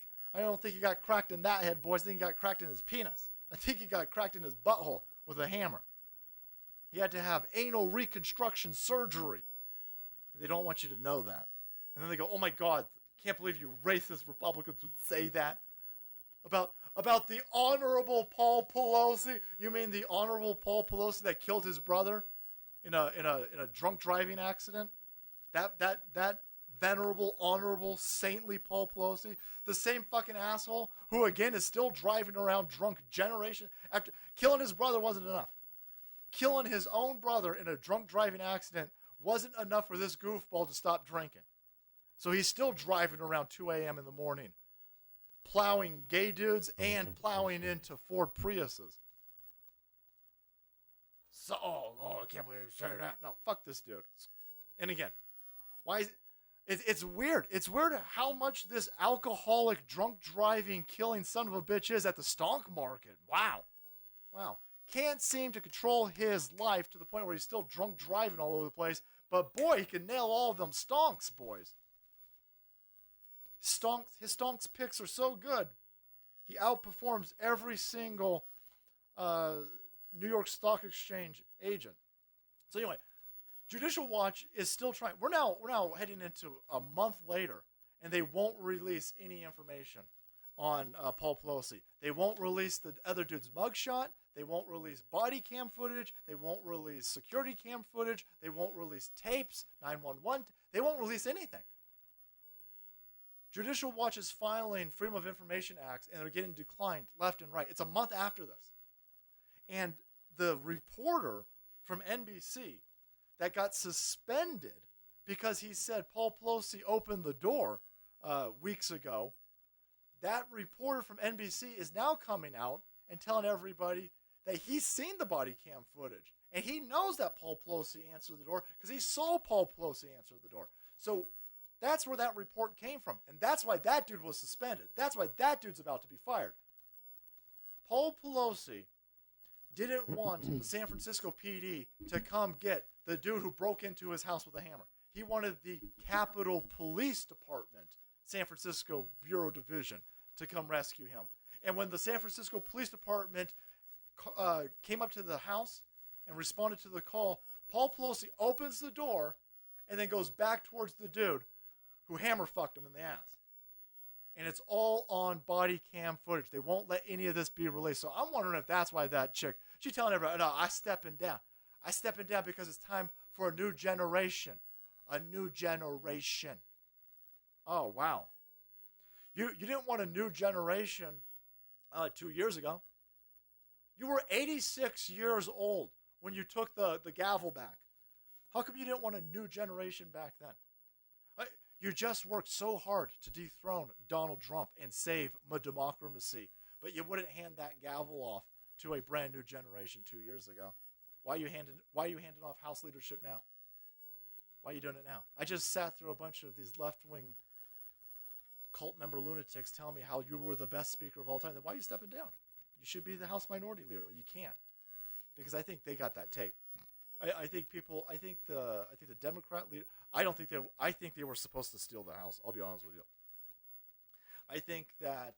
he got cracked in that head, boys. I think he got cracked in his penis. I think he got cracked in his butthole with a hammer. He had to have anal reconstruction surgery. They don't want you to know that. And then they go, oh my God, can't believe you racist Republicans would say that. About the Honorable Paul Pelosi? You mean the Honorable Paul Pelosi that killed his brother in a drunk driving accident? That venerable, honorable, saintly Paul Pelosi, the same fucking asshole who again is still driving around drunk generation after killing his brother wasn't enough. Killing his own brother in a drunk driving accident wasn't enough for this goofball to stop drinking. So he's still driving around 2 a.m. in the morning, plowing gay dudes and plowing into Ford Priuses. So, I can't believe you said that. No, fuck this dude. And again, why is it, It's weird. It's weird how much this alcoholic, drunk driving, killing son of a bitch is at the stonk market. Wow. Wow. Can't seem to control his life to the point where he's still drunk driving all over the place. But boy, he can nail all of them stonks, boys. His stonks picks are so good. He outperforms every single New York Stock Exchange agent. So anyway, Judicial Watch is still trying. We're now heading into a month later, and they won't release any information on Paul Pelosi. They won't release the other dude's mugshot. They won't release body cam footage. They won't release security cam footage. They won't release tapes, 911. They won't release anything. Judicial Watch is filing Freedom of Information Acts, and they're getting declined left and right. It's a month after this. And the reporter from NBC that got suspended because he said Paul Pelosi opened the door weeks ago, that reporter from NBC is now coming out and telling everybody that he's seen the body cam footage. And he knows that Paul Pelosi answered the door because he saw Paul Pelosi answer the door. So that's where that report came from. And that's why that dude was suspended. That's why that dude's about to be fired. Paul Pelosi didn't want the San Francisco PD to come get the dude who broke into his house with a hammer. He wanted the Capitol Police Department, San Francisco Bureau Division, to come rescue him. And when the San Francisco Police Department came up to the house and responded to the call, Paul Pelosi opens the door and then goes back towards the dude who hammer fucked him in the ass. And it's all on body cam footage. They won't let any of this be released. So I'm wondering if that's why that chick, she's telling everybody, no, I'm stepping down. I'm stepping down because it's time for a new generation. A new generation. Oh, wow. You didn't want a new generation 2 years ago. You were 86 years old when you took the gavel back. How come you didn't want a new generation back then? You just worked so hard to dethrone Donald Trump and save my democracy, but you wouldn't hand that gavel off to a brand new generation 2 years ago. Why are you handing off House leadership now? Why are you doing it now? I just sat through a bunch of these left-wing cult member lunatics telling me how you were the best speaker of all time. Then why are you stepping down? You should be the House Minority Leader. You can't, because I think they got that tape. I think the Democrat leader. I think they were supposed to steal the House. I'll be honest with you. I think that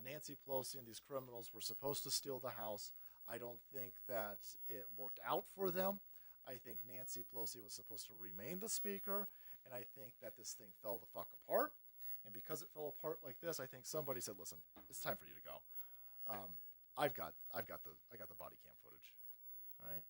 Nancy Pelosi and these criminals were supposed to steal the House. I don't think that it worked out for them. I think Nancy Pelosi was supposed to remain the speaker, and I think that this thing fell the fuck apart. And because it fell apart like this, I think somebody said, "Listen, it's time for you to go." I've got the body cam footage. All right.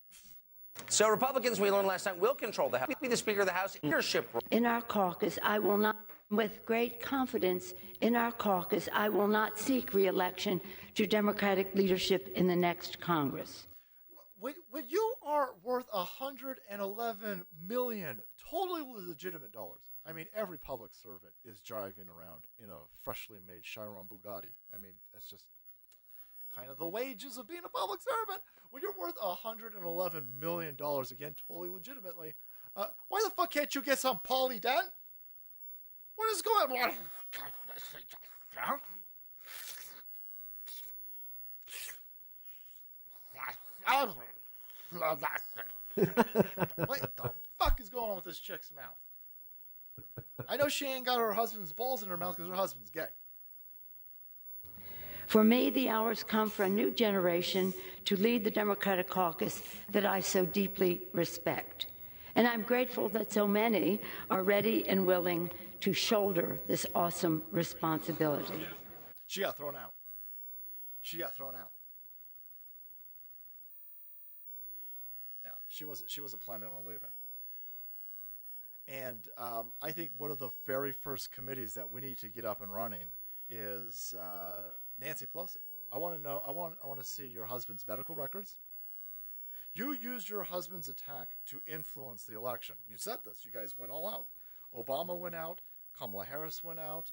So Republicans, we learned last night, will control the House. Be the Speaker of the House leadership role. In our caucus, I will not, with great confidence in our caucus, I will not seek re-election to Democratic leadership in the next Congress. When you are worth $111 million totally legitimate dollars, I mean, every public servant is driving around in a freshly made Chiron Bugatti. I mean, that's just kind of the wages of being a public servant. When you're worth $111 million, again, totally legitimately, why the fuck can't you get some Pauly Dent? What is going on? What the fuck is going on with this chick's mouth? I know she ain't got her husband's balls in her mouth because her husband's gay. For me, the hours come for a new generation to lead the Democratic caucus that I so deeply respect. And I'm grateful that so many are ready and willing to shoulder this awesome responsibility. She got thrown out. Yeah, she wasn't planning on leaving. And I think one of the very first committees that we need to get up and running is Nancy Pelosi. I want to know. I want to see your husband's medical records. You used your husband's attack to influence the election. You said this. You guys went all out. Obama went out. Kamala Harris went out.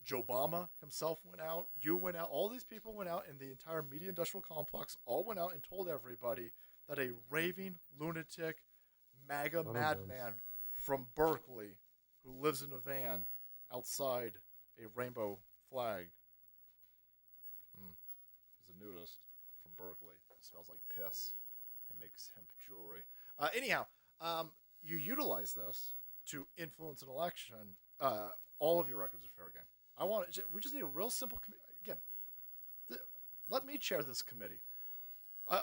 Joe Obama himself went out. You went out. All these people went out, and the entire media industrial complex all went out and told everybody that a raving lunatic, MAGA madman from Berkeley who lives in a van outside a rainbow flag. He's a nudist from Berkeley. It smells like piss and makes hemp jewelry. Anyhow, you utilize this to influence an election. All of your records are fair game. We just need a real simple again. Let me chair this committee.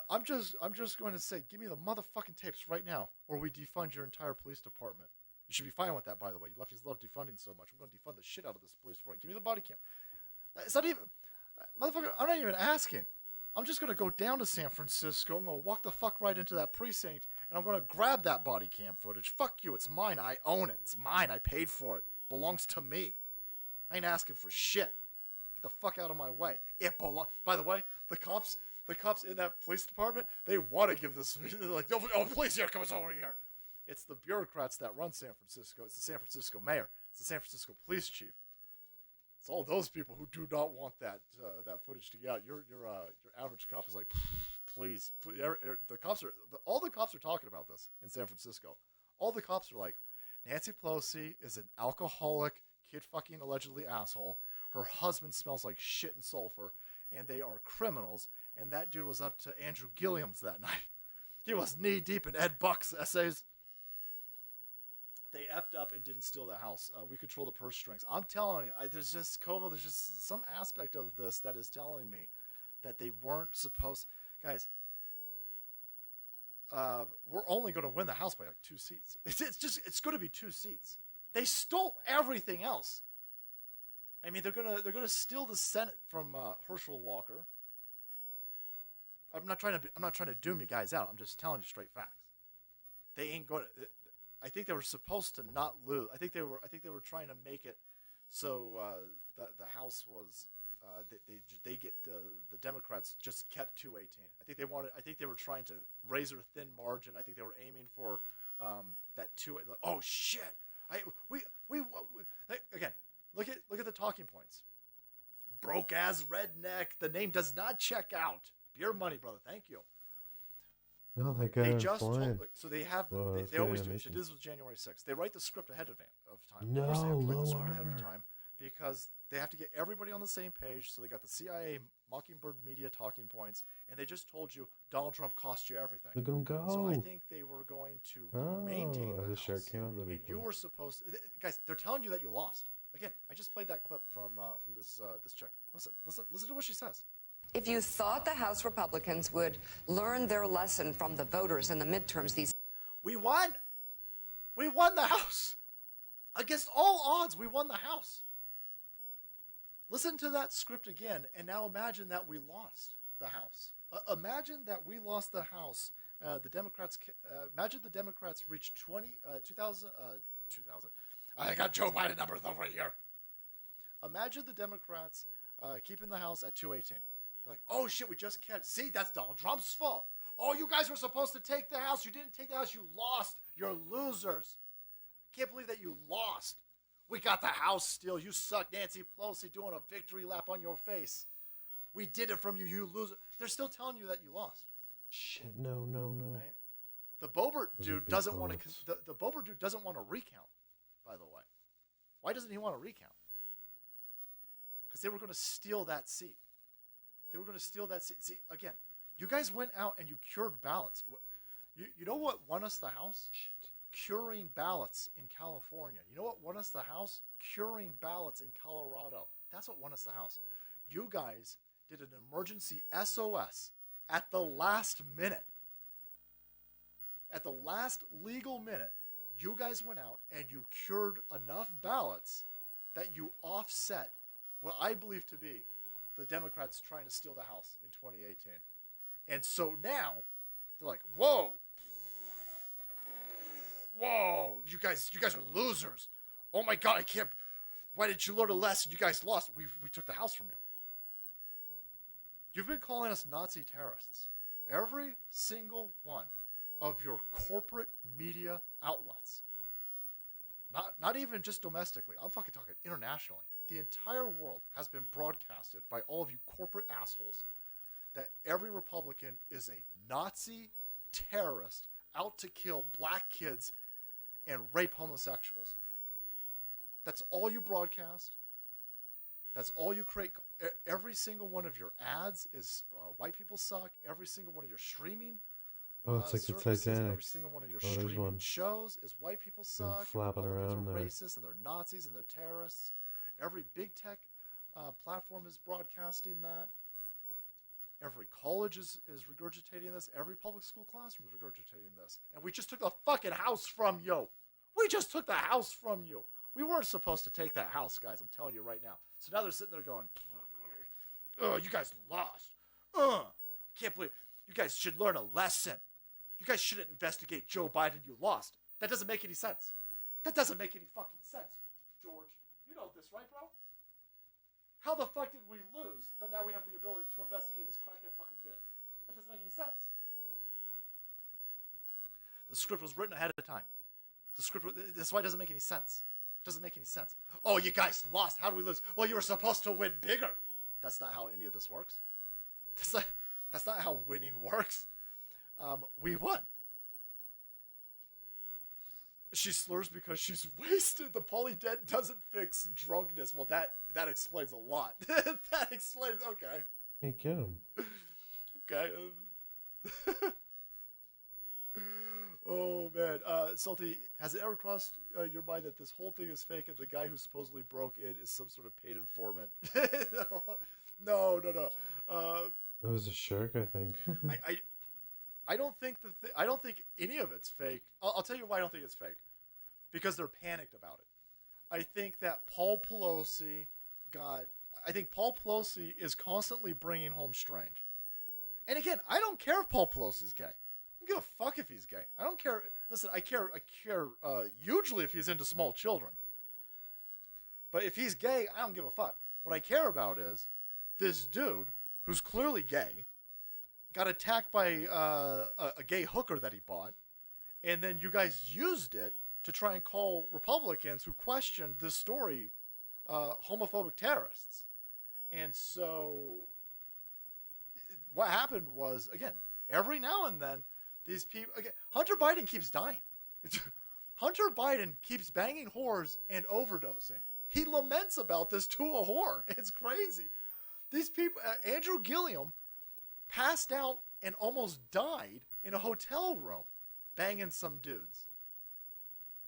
I'm just going to say, give me the motherfucking tapes right now, or we defund your entire police department. You should be fine with that, by the way. You lefties love defunding so much. We're going to defund the shit out of this police department. Give me the body cam. It's not even, motherfucker. I'm not even asking. I'm just going to go down to San Francisco. I'm going to walk the fuck right into that precinct, and I'm going to grab that body cam footage. Fuck you. It's mine. I own it. It's mine. I paid for it. Belongs to me. I ain't asking for shit. Get the fuck out of my way. It belongs. By the way, the cops in that police department, they want to give this. They're like, oh, please, here, come over here. It's the bureaucrats that run San Francisco. It's the San Francisco mayor. It's the San Francisco police chief. It's all those people who do not want that footage to get out. Your average cop is like, please. All the cops are talking about this in San Francisco. All the cops are like, Nancy Pelosi is an alcoholic, kid-fucking allegedly asshole. Her husband smells like shit and sulfur, and they are criminals. And that dude was up to Andrew Gilliam's that night. He was knee-deep in Ed Buck's essays. They effed up and didn't steal the house. We control the purse strings. I'm telling you, there's just some aspect of this that is telling me that they weren't supposed. Guys, we're only going to win the house by like 2 seats. It's going to be 2 seats. They stole everything else. I mean, they're gonna steal the Senate from Herschel Walker. I'm not trying to doom you guys out. I'm just telling you straight facts. They ain't going to. I think they were supposed to not lose. I think they were trying to make it so the House was they get the Democrats just kept 218. I think they were trying to razor thin margin. I think they were aiming for that 2. Oh shit! We again. Look at the talking points. Broke ass redneck. The name does not check out. Beer money, brother. Thank you. No, they got They just told, informed. so they have. Well, they always do. animation. This was January 6th. They write the script ahead of time. No, of course they have to write the script low ahead of armor. time because they have to get everybody on the same page. So they got the CIA Mockingbird media talking points, and they just told you Donald Trump cost you everything. Look at him go. So I think they were going to maintain the the shirt House, came out. and you were supposed. Guys, they're telling you that you lost. Again, I just played that clip from this chick. Listen to what she says. If you thought the House Republicans would learn their lesson from the voters in the midterms, We won. We won the House. Against all odds, we won the House. Listen to that script again, and now imagine that we lost the House. Imagine that we lost the House. The Democrats. Imagine the Democrats reached 2000. I got Joe Biden numbers over here. Imagine the Democrats keeping the House at 218. They're like, oh shit, we just can't. See, that's Donald Trump's fault. Oh, you guys were supposed to take the House. You didn't take the House. You lost. You're losers. Can't believe that you lost. We got the House still. You suck, Nancy Pelosi, doing a victory lap on your face. We did it from you, you loser. They're still telling you that you lost. Shit, no. Right? The Boebert Those are dude big doesn't want to. bullets. The Boebert dude doesn't want to recount. By the way, why doesn't he want to recount? Because they were going to steal that seat. See, again, you guys went out and you cured ballots. You know what won us the House? Shit. Curing ballots in California. You know what won us the House? Curing ballots in Colorado. That's what won us the House. You guys did an emergency SOS at the last minute. At the last legal minute, you guys went out and you cured enough ballots that you offset what I believe to be the Democrats trying to steal the House in 2018. And so now, they're like, whoa, you guys are losers. Oh my God, I can't, why didn't you learn a lesson? You guys lost. We took the House from you. You've been calling us Nazi terrorists. Every single one of your corporate media outlets. Not even just domestically. I'm fucking talking internationally. The entire world has been broadcasted by all of you corporate assholes that every Republican is a Nazi terrorist out to kill black kids and rape homosexuals. That's all you broadcast. That's all you create. Every single one of your ads is white people suck. Every single one of your streaming it's like the services, Titanic. every single one of your there's streaming one. shows is white people suck. flapping Republicans around are there. racist and they're Nazis and they're terrorists. Every big tech platform is broadcasting that. Every college is regurgitating this. Every public school classroom is regurgitating this. And we just took the fucking house from you. We just took the house from you. We weren't supposed to take that house, guys. I'm telling you right now. So now they're sitting there going, oh, you guys lost. Can't believe. You guys should learn a lesson. You guys shouldn't investigate Joe Biden. You lost. That doesn't make any sense. That doesn't make any fucking sense, George. You know this, right, bro? How the fuck did we lose, but now we have the ability to investigate this crackhead fucking kid? That doesn't make any sense. The script was written ahead of time. That's why it doesn't make any sense. It doesn't make any sense. Oh, you guys lost. How do we lose? Well, you were supposed to win bigger. That's not how any of this works. That's not how winning works. We won. She slurs because she's wasted. The polydent doesn't fix drunkenness. Well, that explains a lot. That explains. Okay. Hey, get him. Okay. Oh man, Salty, has it ever crossed your mind that this whole thing is fake and the guy who supposedly broke it is some sort of paid informant? No. That was a shark, I think. I don't think I don't think any of it's fake. I'll tell you why I don't think it's fake. Because they're panicked about it. I think that Paul Pelosi is constantly bringing home strange. And again, I don't care if Paul Pelosi's gay. I don't give a fuck if he's gay. I don't care. Listen, I care hugely if he's into small children. But if he's gay, I don't give a fuck. What I care about is this dude who's clearly gay got attacked by a gay hooker that he bought, and then you guys used it to try and call Republicans who questioned this story homophobic terrorists. And so what happened was, again, every now and then, these people, again, Hunter Biden keeps dying. Hunter Biden keeps banging whores and overdosing. He laments about this to a whore. It's crazy. These people, Andrew Gilliam passed out and almost died in a hotel room banging some dudes.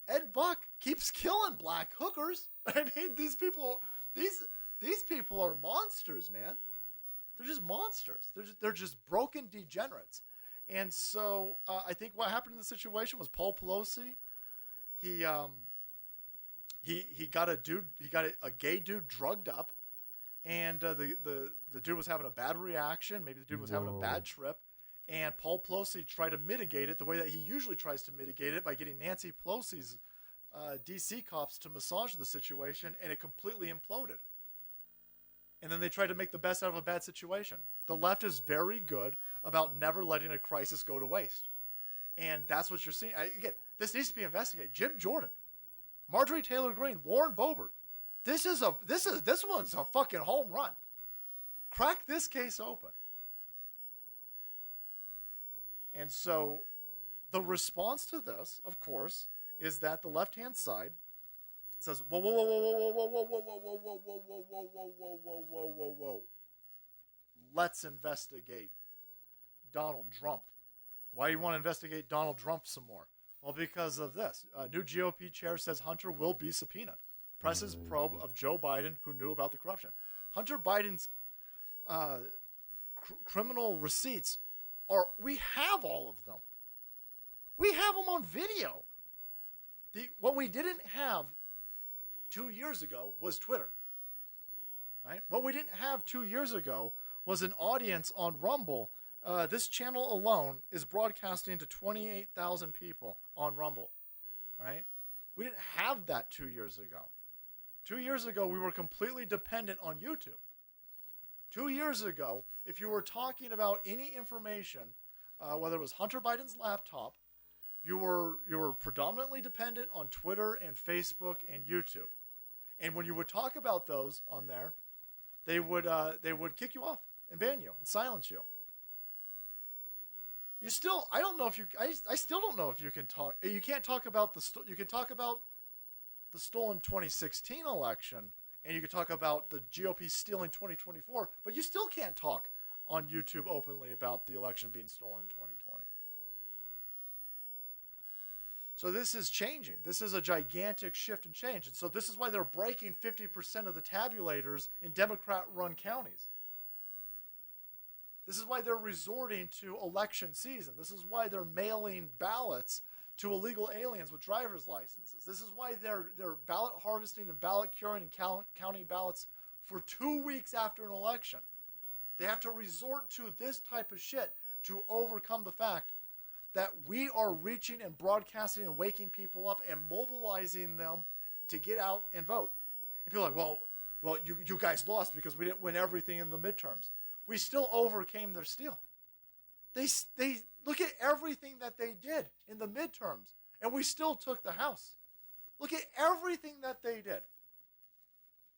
Ed Buck keeps killing black hookers. I mean, these people are monsters, man. They're just monsters. They're just broken degenerates. And so I think what happened in the situation was Paul Pelosi, he got a gay dude drugged up, and the dude was having a bad reaction. Maybe the dude was having a bad trip, and Paul Pelosi tried to mitigate it the way that he usually tries to mitigate it, by getting Nancy Pelosi's DC cops to massage the situation, and it completely imploded. And then they tried to make the best out of a bad situation. The left is very good about never letting a crisis go to waste. And that's what you're seeing. Again, this needs to be investigated. Jim Jordan, Marjorie Taylor Greene, Lauren Boebert. This one's a fucking home run. Crack this case open. And so the response to this, of course, is that the left-hand side says, whoa, whoa, whoa, whoa, whoa, whoa, whoa, whoa, whoa, whoa, whoa, whoa, whoa, whoa, whoa, whoa, whoa, whoa, whoa. Let's investigate Donald Trump. Why do you want to investigate Donald Trump some more? Well, because of this. New GOP chair says Hunter will be subpoenaed. Presses probe of Joe Biden, who knew about the corruption. Hunter Biden's criminal receipts we have all of them. We have them on video. What we didn't have 2 years ago was Twitter. Right? What we didn't have 2 years ago was an audience on Rumble. This channel alone is broadcasting to 28,000 people on Rumble. Right? We didn't have that 2 years ago. 2 years ago, we were completely dependent on YouTube. 2 years ago, if you were talking about any information, whether it was Hunter Biden's laptop, you were predominantly dependent on Twitter and Facebook and YouTube. And when you would talk about those on there, they would kick you off and ban you and silence you. You still, I don't know if you, I still don't know if you can talk. You can't talk about you can talk about the stolen 2016 election, and you can talk about the GOP stealing 2024, but you still can't talk on YouTube openly about the election being stolen in 2020. So this is changing. This is a gigantic shift and change. And so this is why they're breaking 50% of the tabulators in Democrat-run counties. This is why they're resorting to election season. This is why they're mailing ballots to illegal aliens with driver's licenses. This is why they're ballot harvesting and ballot curing and counting ballots for 2 weeks after an election. They have to resort to this type of shit to overcome the fact that we are reaching and broadcasting and waking people up and mobilizing them to get out and vote. And people are like, well, you guys lost because we didn't win everything in the midterms. We still overcame their steal. They look at everything that they did in the midterms, and we still took the House. Look at everything that they did.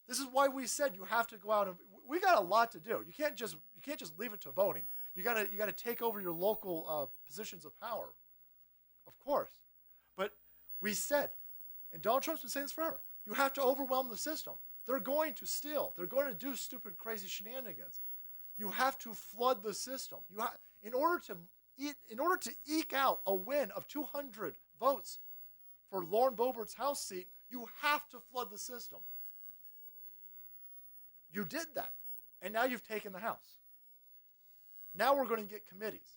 This is why we said you have to go out and we got a lot to do. You can't just leave it to voting. You gotta take over your local positions of power, of course. But we said, and Donald Trump's been saying this forever, you have to overwhelm the system. They're going to steal. They're going to do stupid, crazy shenanigans. You have to flood the system. In order to eke out a win of 200 votes for Lauren Boebert's House seat, you have to flood the system. You did that, and now you've taken the House. Now we're going to get committees.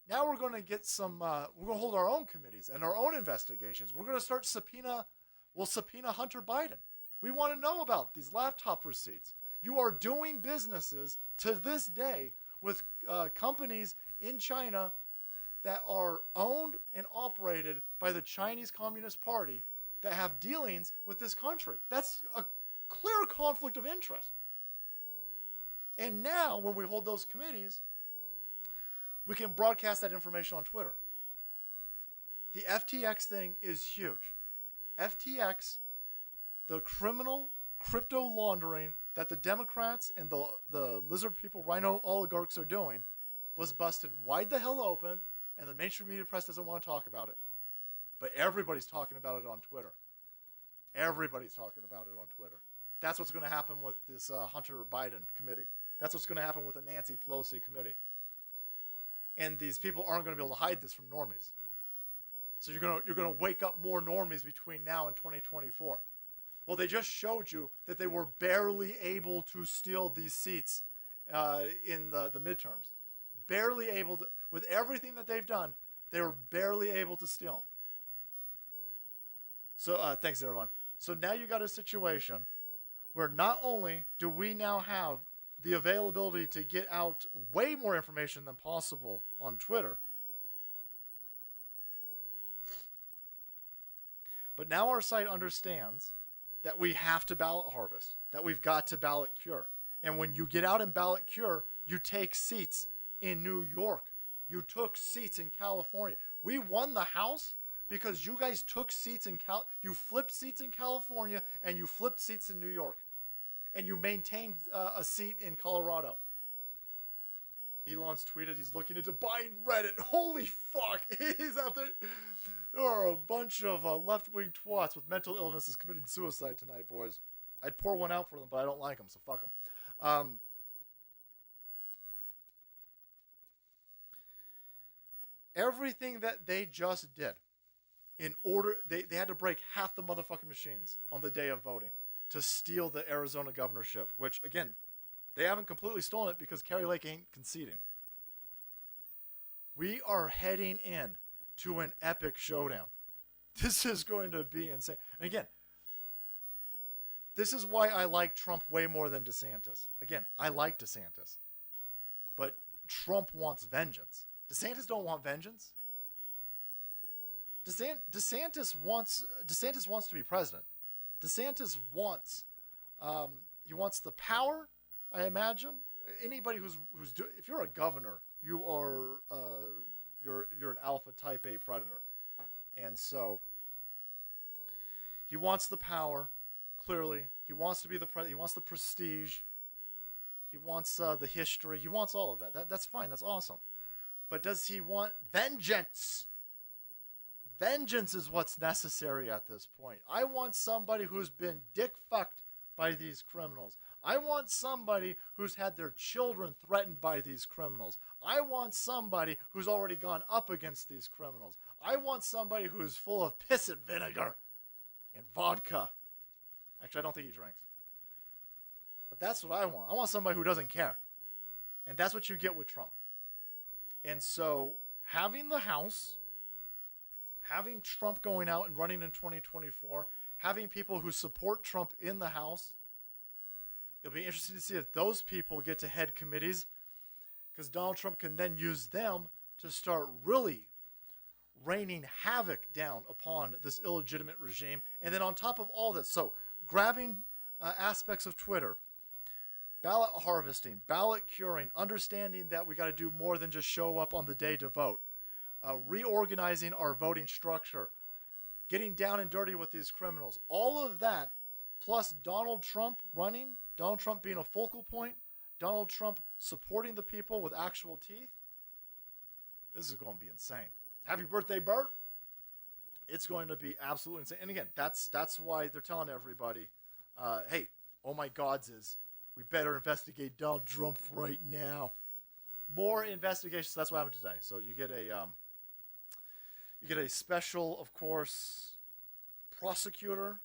Now we're going to get some, we're going to hold our own committees and our own investigations. We're going to start subpoena Hunter Biden. We want to know about these laptop receipts. You are doing businesses to this day with companies in China that are owned and operated by the Chinese Communist Party that have dealings with this country. That's a clear conflict of interest. And now, when we hold those committees, we can broadcast that information on Twitter. The FTX thing is huge. FTX, the criminal crypto laundering that the Democrats and the lizard people, rhino oligarchs are doing, was busted wide the hell open, and the mainstream media press doesn't want to talk about it. But everybody's talking about it on Twitter. Everybody's talking about it on Twitter. That's what's going to happen with this Hunter Biden committee. That's what's going to happen with the Nancy Pelosi committee. And these people aren't going to be able to hide this from normies. So you're going to wake up more normies between now and 2024. Well, they just showed you that they were barely able to steal these seats in the midterms. Barely able to, with everything that they've done, they were barely able to steal them. So thanks, everyone. So now you got a situation where not only do we now have the availability to get out way more information than possible on Twitter, but now our site understands that we have to ballot harvest, that we've got to ballot cure. And when you get out and ballot cure, you take seats in New York. You took seats in California. We won the House because you guys took seats in you flipped seats in California and you flipped seats in New York. And you maintained a seat in Colorado. Elon's tweeted he's looking into buying Reddit. Holy fuck. He's out there. There are a bunch of left-wing twats with mental illnesses committing suicide tonight, boys. I'd pour one out for them, but I don't like them, so fuck them. Everything that they just did, in order, they had to break half the motherfucking machines on the day of voting to steal the Arizona governorship, which, again, they haven't completely stolen it because Kari Lake ain't conceding. We are heading in to an epic showdown. This is going to be insane. And again, this is why I like Trump way more than DeSantis. Again, I like DeSantis. But Trump wants vengeance. DeSantis don't want vengeance. DeSantis wants to be president. DeSantis wants he wants the power, I imagine. Anybody who's if you're a governor, you are you're an alpha type A predator. And so he wants the power, clearly. He wants to be the he wants the prestige. He wants the history. He wants all of that. That's fine. That's awesome. But does he want vengeance? Vengeance is what's necessary at this point. I want somebody who's been dick fucked by these criminals. I want somebody who's had their children threatened by these criminals. I want somebody who's already gone up against these criminals. I want somebody who's full of piss and vinegar and vodka. Actually, I don't think he drinks. But that's what I want. I want somebody who doesn't care. And that's what you get with Trump. And so having the House, having Trump going out and running in 2024, having people who support Trump in the House, it'll be interesting to see if those people get to head committees, because Donald Trump can then use them to start really raining havoc down upon this illegitimate regime. And then on top of all this, so grabbing aspects of Twitter, ballot harvesting, ballot curing, understanding that we got to do more than just show up on the day to vote, reorganizing our voting structure, getting down and dirty with these criminals, all of that, plus Donald Trump running, Donald Trump being a focal point, Donald Trump supporting the people with actual teeth, this is going to be insane. Happy birthday, Bert. It's going to be absolutely insane. And again, that's why they're telling everybody, hey, oh my gods is, we better investigate Donald Trump right now. More investigations. That's what happened today. So you get a special, of course, prosecutor.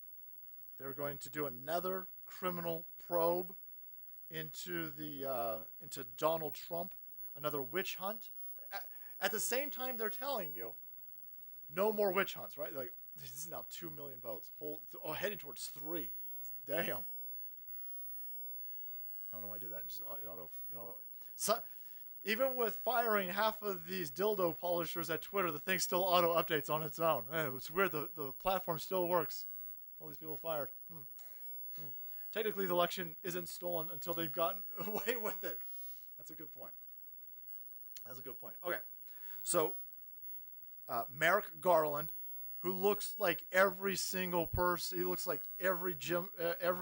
They're going to do another criminal probe into Donald Trump, another witch hunt. At the same time, they're telling you no more witch hunts, right? Like, this is now 2 million votes, heading towards 3. Damn. I don't know why I did that. Just so, even with firing half of these dildo polishers at Twitter, the thing still auto updates on its own. It's weird. The platform still works. All these people fired. Technically, the election isn't stolen until they've gotten away with it. That's a good point. Okay, so Merrick Garland, who looks like every single person. He looks like every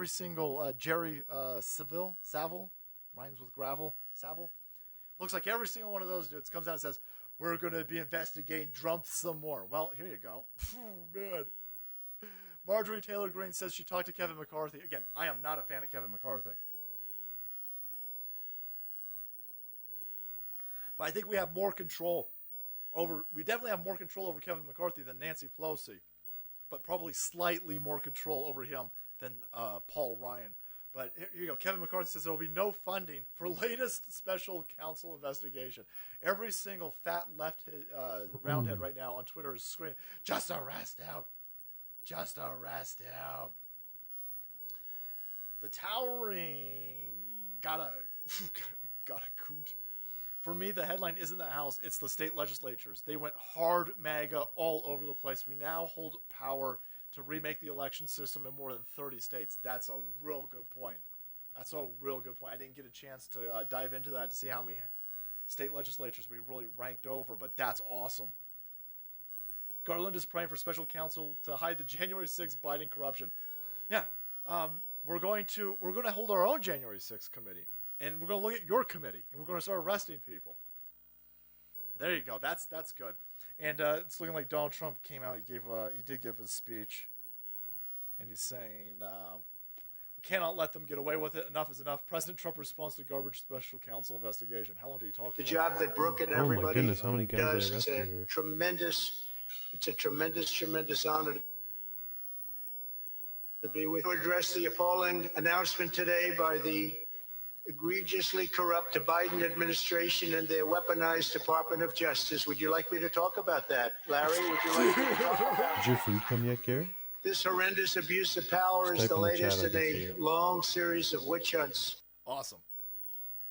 single Jerry Savile, rhymes with gravel, Savile. Looks like every single one of those dudes comes out and says, we're going to be investigating Trump some more. Well, here you go. Man. Marjorie Taylor Greene says she talked to Kevin McCarthy. Again, I am not a fan of Kevin McCarthy. But I think we have more control we definitely have more control over Kevin McCarthy than Nancy Pelosi, but probably slightly more control over him than Paul Ryan. But here you go. Kevin McCarthy says there will be no funding for latest special counsel investigation. Every single fat left roundhead right now on Twitter is screaming, just arrest him. Just arrest him. The towering got a coot. For me, the headline isn't the House, it's the state legislatures. They went hard MAGA all over the place. We now hold power to remake the election system in more than 30 states. That's a real good point. I didn't get a chance to dive into that to see how many state legislatures we really ranked over, but that's awesome. Garland is praying for special counsel to hide the January 6th Biden corruption. Yeah, we're going to hold our own January 6th committee. And we're going to look at your committee, and we're going to start arresting people. There you go. That's good. And it's looking like Donald Trump came out. He did give a speech, and he's saying, "We cannot let them get away with it. Enough is enough." President Trump responds to garbage special counsel investigation. How long did he talk? The job that Brooke and everybody my goodness, how many guys does. they arrested here? It's a tremendous honor to be with. To address the appalling announcement today by the egregiously corrupt Biden administration and their weaponized Department of Justice. Would you like me to talk about that, Larry? Would you like me to talk about that? Did your food come yet, Gary? This horrendous abuse of power is Type the in the chat, latest I in can a see it. long series of witch hunts. Awesome.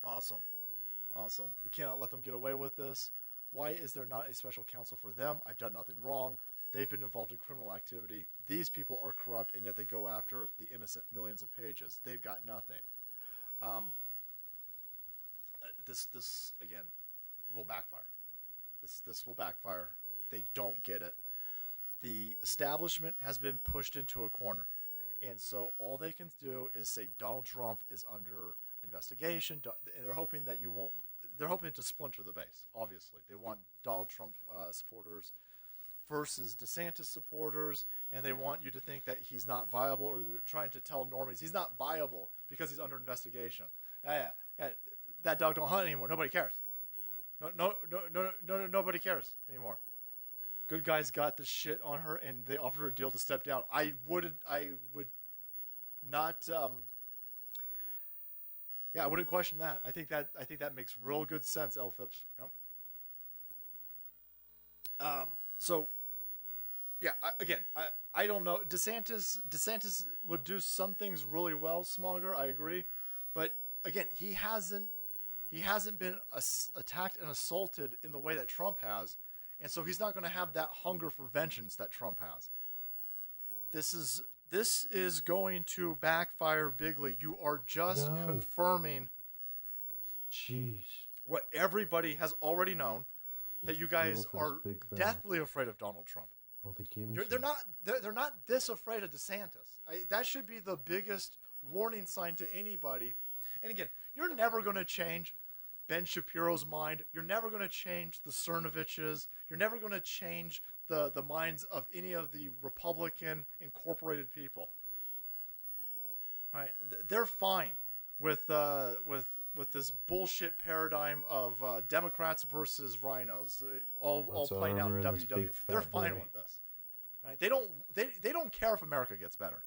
We cannot let them get away with this. Why is there not a special counsel for them? I've done nothing wrong. They've been involved in criminal activity. These people are corrupt, and yet they go after the innocent. Millions of pages. They've got nothing. This again will backfire. This will backfire. They don't get it. The establishment has been pushed into a corner, and so all they can do is say Donald Trump is under investigation, and they're hoping that you won't they're hoping to splinter the base. Obviously, they want Donald Trump supporters versus DeSantis supporters, and they want you to think that he's not viable, or they're trying to tell normies he's not viable because he's under investigation. Yeah. That dog don't hunt anymore. Nobody cares. No, nobody cares anymore. Good guys got the shit on her, and they offered her a deal to step down. I would not. I wouldn't question that. I think that makes real good sense, L. Phipps. Yep. I don't know. DeSantis would do some things really well, Smoger. I agree, but again, he hasn't been attacked and assaulted in the way that Trump has, and so he's not going to have that hunger for vengeance that Trump has. This is going to backfire bigly. You are just confirming what everybody has already known, that you guys are deathly afraid of Donald Trump. Well, they gave me They're not this afraid of DeSantis. That should be the biggest warning sign to anybody. And again, you're never going to change Ben Shapiro's mind. You're never going to change the Cernoviches. You're never going to change the minds of any of the Republican incorporated people. All right, they're fine with this bullshit paradigm of Democrats versus rhinos, all playing out in WWE. They're fine with this. Right? They don't care if America gets better.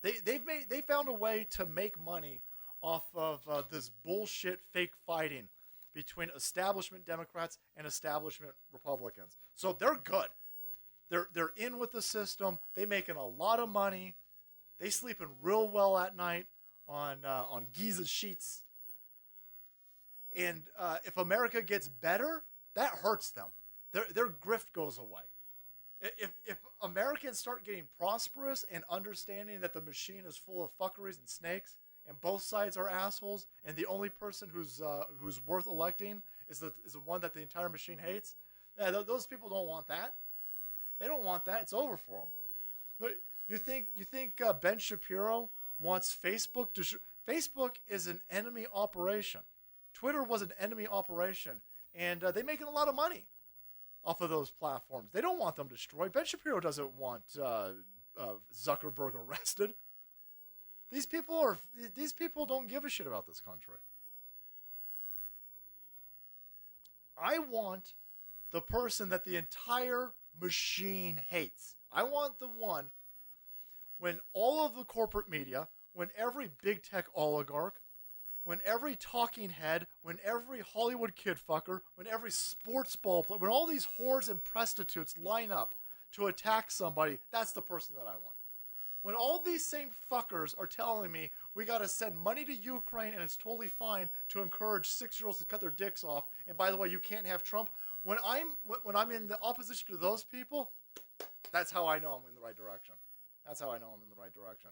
They found a way to make money off of this bullshit fake fighting between establishment Democrats and establishment Republicans. So they're good. They're in with the system. They making a lot of money. They sleeping real well at night on Giza sheets. And if America gets better, that hurts them. Their grift goes away. If Americans start getting prosperous and understanding that the machine is full of fuckeries and snakes, and both sides are assholes, and the only person who's worth electing is the one that the entire machine hates, those people don't want that. They don't want that. It's over for them. But you think Ben Shapiro wants Facebook to? Facebook is an enemy operation. Twitter was an enemy operation, and they're making a lot of money off of those platforms. They don't want them destroyed. Ben Shapiro doesn't want Zuckerberg arrested. These people don't give a shit about this country. I want the person that the entire machine hates. I want the one when all of the corporate media, when every big tech oligarch, when every talking head, when every Hollywood kid fucker, when every sports ball player, when all these whores and prostitutes line up to attack somebody, that's the person that I want. When all these same fuckers are telling me we got to send money to Ukraine and it's totally fine to encourage 6-year-olds to cut their dicks off, and by the way, you can't have Trump. When I'm in the opposition to those people, that's how I know I'm in the right direction. That's how I know I'm in the right direction.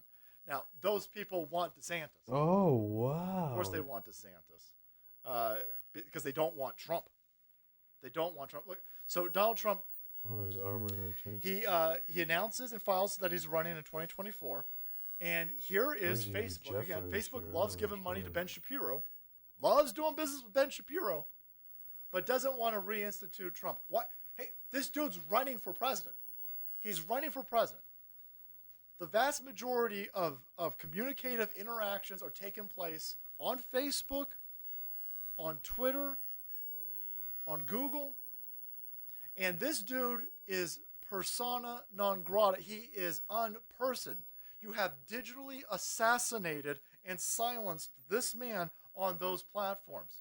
Now, those people want DeSantis. Oh, wow. Of course they want DeSantis. Because they don't want Trump. They don't want Trump. Look, so Donald Trump, oh, there's armor there, too. he announces and files that he's running in 2024. And here is Facebook. Again, Facebook loves giving money to Ben Shapiro. Loves doing business with Ben Shapiro. But doesn't want to reinstitute Trump. What? Hey, this dude's running for president. He's running for president. The vast majority of communicative interactions are taking place on Facebook, on Twitter, on Google. And this dude is persona non grata. He is unpersoned. You have digitally assassinated and silenced this man on those platforms.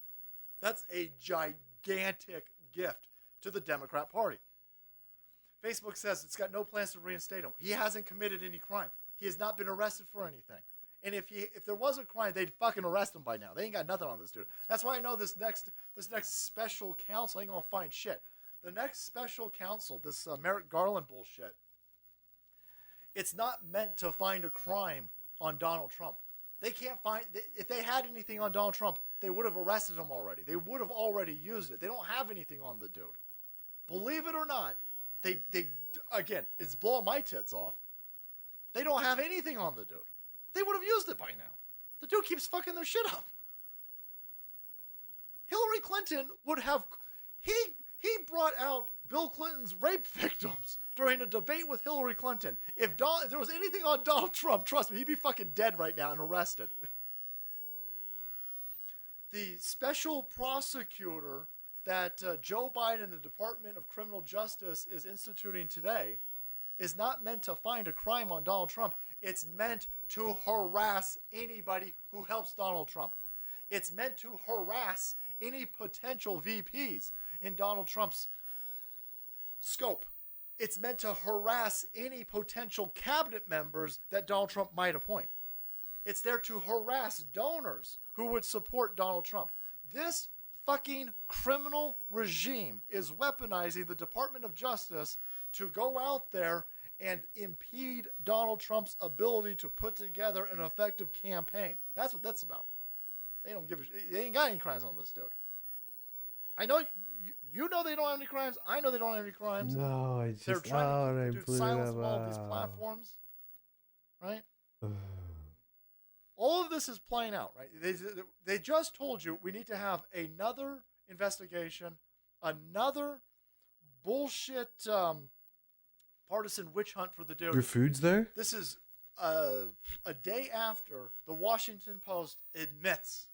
That's a gigantic gift to the Democrat Party. Facebook says it's got no plans to reinstate him. He hasn't committed any crime. He has not been arrested for anything. And if there was a crime, they'd fucking arrest him by now. They ain't got nothing on this dude. That's why I know this next special counsel ain't gonna find shit. The next special counsel, this Merrick Garland bullshit, it's not meant to find a crime on Donald Trump. They can't find, if they had anything on Donald Trump, they would have arrested him already. They would have already used it. They don't have anything on the dude. Believe it or not, they again, it's blowing my tits off. They don't have anything on the dude. They would have used it by now. The dude keeps fucking their shit up. Hillary Clinton would have, he brought out Bill Clinton's rape victims during a debate with Hillary Clinton. If there was anything on Donald Trump, trust me, he'd be fucking dead right now and arrested. The special prosecutor that Joe Biden and the Department of Criminal Justice is instituting today is not meant to find a crime on Donald Trump. It's meant to harass anybody who helps Donald Trump. It's meant to harass any potential VPs in Donald Trump's scope. It's meant to harass any potential cabinet members that Donald Trump might appoint. It's there to harass donors who would support Donald Trump. This fucking criminal regime is weaponizing the Department of Justice to go out there and impede Donald Trump's ability to put together an effective campaign. That's what that's about. They don't give a shit. They ain't got any crimes on this dude. I know you know they don't have any crimes. I know they don't have any crimes. No, I just they're trying to blew silence it all of these out. platforms, right? All of this is playing out, right? They just told you we need to have another investigation, another bullshit partisan witch hunt for the dude. Your food's there? This is a day after the Washington Post admits,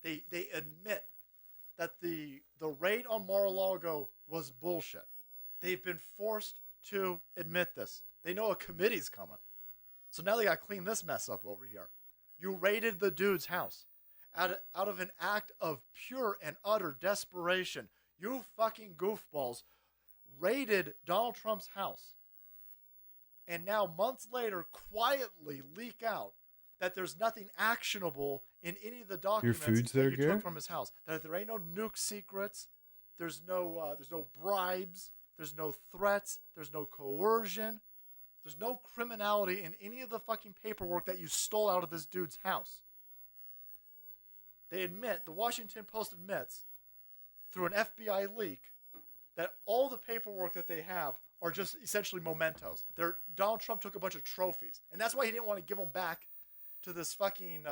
they admit that the raid on Mar-a-Lago was bullshit. They've been forced to admit this. They know a committee's coming. So now they got to clean this mess up over here. You raided the dude's house out of an act of pure and utter desperation. You fucking goofballs raided Donald Trump's house. And now, months later, quietly leak out that there's nothing actionable in any of the documents that you took from his house. That there ain't no nuke secrets. There's no bribes. There's no threats. There's no coercion. There's no criminality in any of the fucking paperwork that you stole out of this dude's house. They admit, the Washington Post admits, through an FBI leak, that all the paperwork that they have are just essentially mementos. Donald Trump took a bunch of trophies, and that's why he didn't want to give them back to this fucking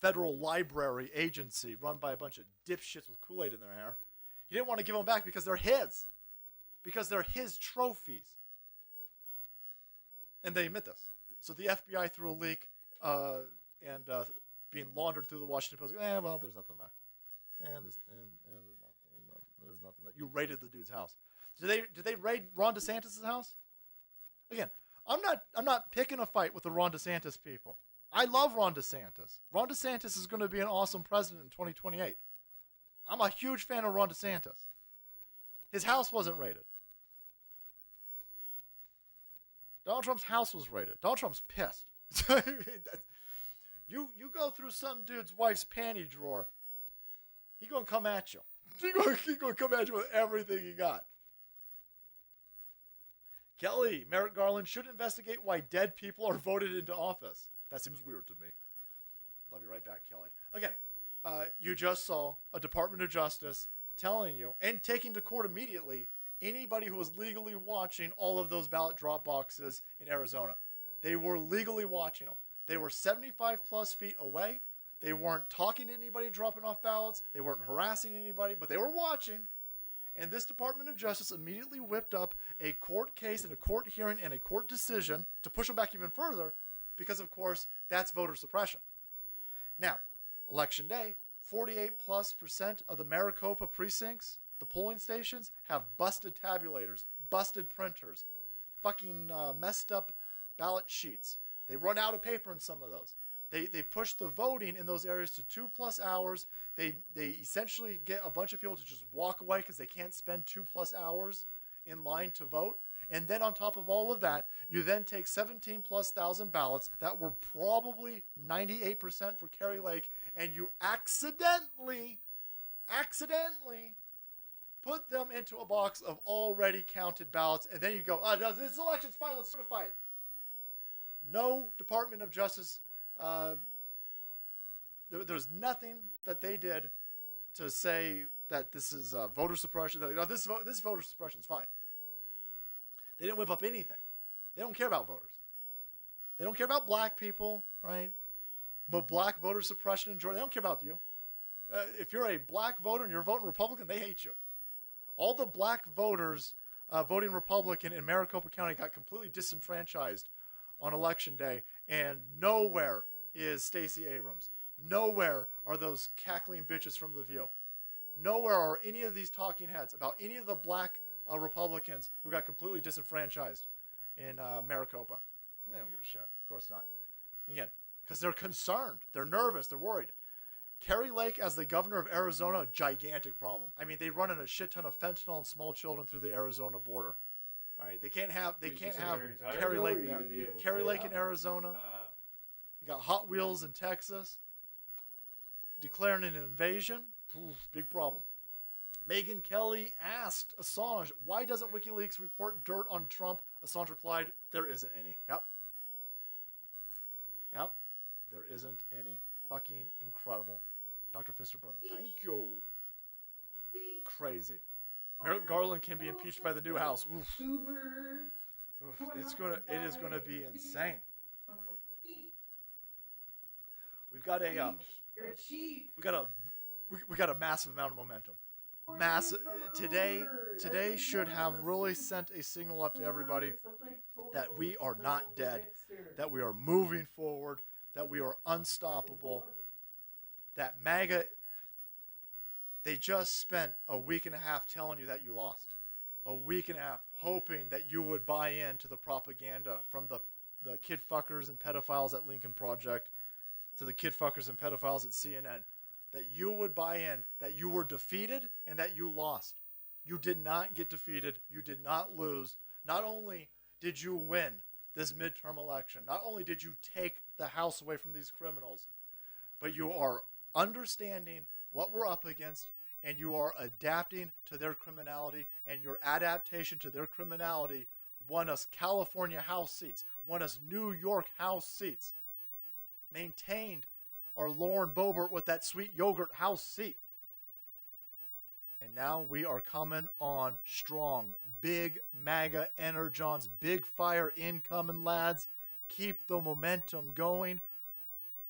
federal library agency run by a bunch of dipshits with Kool-Aid in their hair. He didn't want to give them back because they're his. Because they're his trophies. And they admit this. So the FBI threw a leak and being laundered through the Washington Post. Well, there's nothing there. There's nothing there. You raided the dude's house. Did they raid Ron DeSantis' house? Again, I'm not picking a fight with the Ron DeSantis people. I love Ron DeSantis. Ron DeSantis is going to be an awesome president in 2028. I'm a huge fan of Ron DeSantis. His house wasn't raided. Donald Trump's house was raided. Donald Trump's pissed. You go through some dude's wife's panty drawer, he gonna come at you. He gonna come at you with everything he got. Kelly, Merrick Garland should investigate why dead people are voted into office. That seems weird to me. Love you right back, Kelly. Again, you just saw a Department of Justice telling you and taking to court immediately anybody who was legally watching all of those ballot drop boxes in Arizona. They were legally watching them. They were 75 plus feet away. They weren't talking to anybody dropping off ballots. They weren't harassing anybody, but they were watching. And this Department of Justice immediately whipped up a court case and a court hearing and a court decision to push them back even further because, of course, that's voter suppression. Now, Election Day, 48+% of the Maricopa precincts, the polling stations, have busted tabulators, busted printers, fucking messed up ballot sheets. They run out of paper in some of those. They push the voting in those areas to 2+ hours. They essentially get a bunch of people to just walk away because they can't spend 2+ hours in line to vote. And then on top of all of that, you then take 17,000+ ballots that were probably 98% for Kari Lake, and you accidentally put them into a box of already counted ballots, and then you go, oh, no, this election's fine, let's certify it. No Department of Justice, there's nothing that they did to say that this is voter suppression. No, this voter suppression is fine. They didn't whip up anything. They don't care about voters. They don't care about black people, right? But black voter suppression in Georgia, they don't care about you. If you're a black voter and you're voting Republican, they hate you. All the black voters voting Republican in Maricopa County got completely disenfranchised on Election Day, and nowhere is Stacey Abrams. Nowhere are those cackling bitches from The View. Nowhere are any of these talking heads about any of the black Republicans who got completely disenfranchised in Maricopa. They don't give a shit. Of course not. Again, because they're concerned. They're nervous. They're worried. Carrie Lake as the governor of Arizona, a gigantic problem. I mean, they run in a shit ton of fentanyl and small children through the Arizona border. All right, they can't have Carrie Lake there. Carrie Lake in Arizona. You got Hot Wheels in Texas. Declaring an invasion. Oof, big problem. Megyn Kelly asked Assange, why doesn't WikiLeaks report dirt on Trump? Assange replied, there isn't any. Yep, there isn't any. Fucking incredible. Dr. Pfister, brother, thank you. Crazy. Merrick Garland can be impeached by the new House. Oof. Oof. It is gonna be insane. We've got a we got a massive amount of momentum. Today should have really sent a signal up to everybody that we are not dead, that we are moving forward, that we are unstoppable, that MAGA, they just spent a week and a half telling you that you lost. A week and a half, hoping that you would buy into the propaganda from the kid fuckers and pedophiles at Lincoln Project to the kid fuckers and pedophiles at CNN, that you would buy in, that you were defeated and that you lost. You did not get defeated. You did not lose. Not only did you win this midterm election, not only did you take the House away from these criminals, but you are understanding what we're up against, and you are adapting to their criminality, and your adaptation to their criminality won us California House seats, won us New York House seats, maintained our Lauren Boebert with that sweet yogurt House seat. And now we are coming on strong. Big MAGA energons, big fire incoming, lads. Keep the momentum going.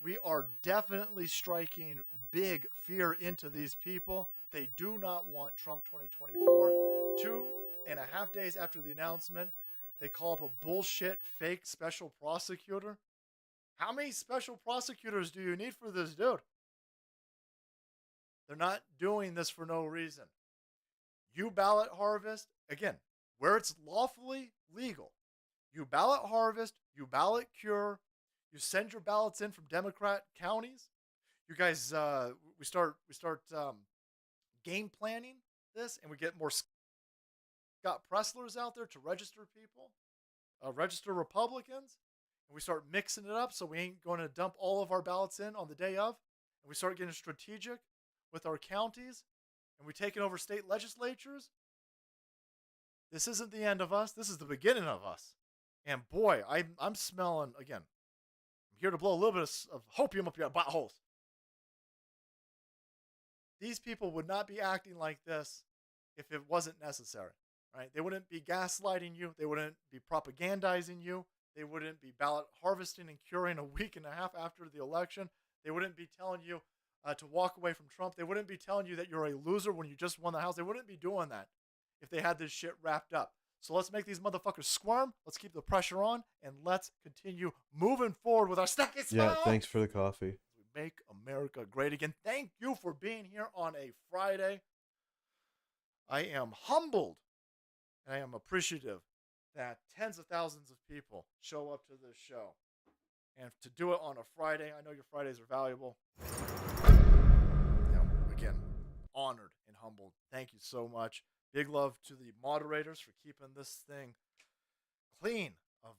We are definitely striking big fear into these people. They do not want Trump 2024. 2.5 days after the announcement, they call up a bullshit fake special prosecutor. How many special prosecutors do you need for this dude? They're not doing this for no reason. You ballot harvest, again, where it's lawfully legal. You ballot harvest, you ballot cure, you send your ballots in from Democrat counties. You guys, we start game planning this, and we get more Scott Presslers out there to register people, register Republicans, and we start mixing it up so we ain't going to dump all of our ballots in on the day of, and we start getting strategic with our counties, and we're taking over state legislatures. This isn't the end of us. This is the beginning of us. And boy, I'm smelling, again, I'm here to blow a little bit of hopium up your buttholes. These people would not be acting like this if it wasn't necessary, right? They wouldn't be gaslighting you. They wouldn't be propagandizing you. They wouldn't be ballot harvesting and curing a week and a half after the election. They wouldn't be telling you to walk away from Trump. They wouldn't be telling you that you're a loser when you just won the House. They wouldn't be doing that if they had this shit wrapped up. So let's make these motherfuckers squirm. Let's keep the pressure on, and let's continue moving forward with our snacky Yeah, thanks for the coffee. We make America great again. Thank you for being here on a Friday. I am humbled, and I am appreciative that tens of thousands of people show up to this show. And to do it on a Friday, I know your Fridays are valuable. Again, honored and humbled. Thank you so much. Big love to the moderators for keeping this thing clean of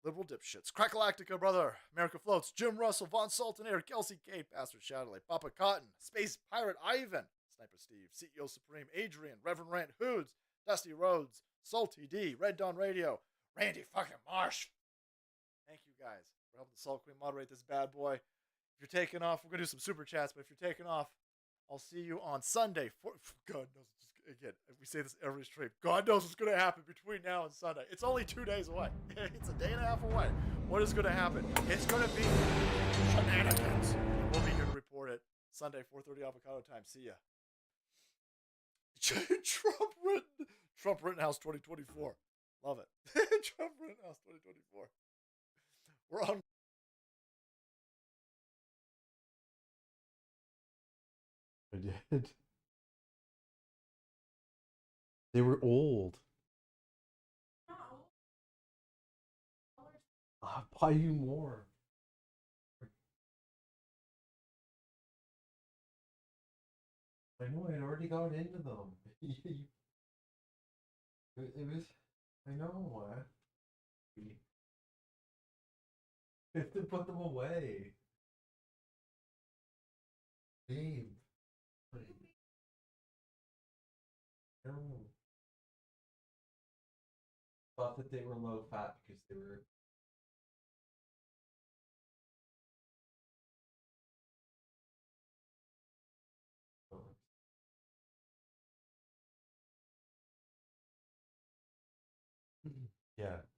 liberal dipshits. Crackalactica, brother. America Floats. Jim Russell, Von Sultanair, Kelsey K, Pastor Shadowley, Papa Cotton, Space Pirate Ivan, Sniper Steve, CEO Supreme, Adrian, Reverend Rant Hoods, Dusty Rhodes, Salty D, Red Dawn Radio, Randy fucking Marsh. Thank you guys for helping the Salt Queen moderate this bad boy. If you're taking off, we're going to do some super chats, but if you're taking off, I'll see you on Sunday. God knows, again, we say this every stream. God knows what's going to happen between now and Sunday. It's only 2 days away. It's a day and a half away. What is going to happen? It's going to be shenanigans. We'll be here to report it. Sunday, 4:30 avocado time. See ya. Trump Rittenhouse 2024. Love it. Trump Rittenhouse 2024. We're on. I did. They were old. I'll buy you more. I know, I already got into them. It was, I know. I have to put them away. Babe. No. Thought that they were low fat because they were. Yeah.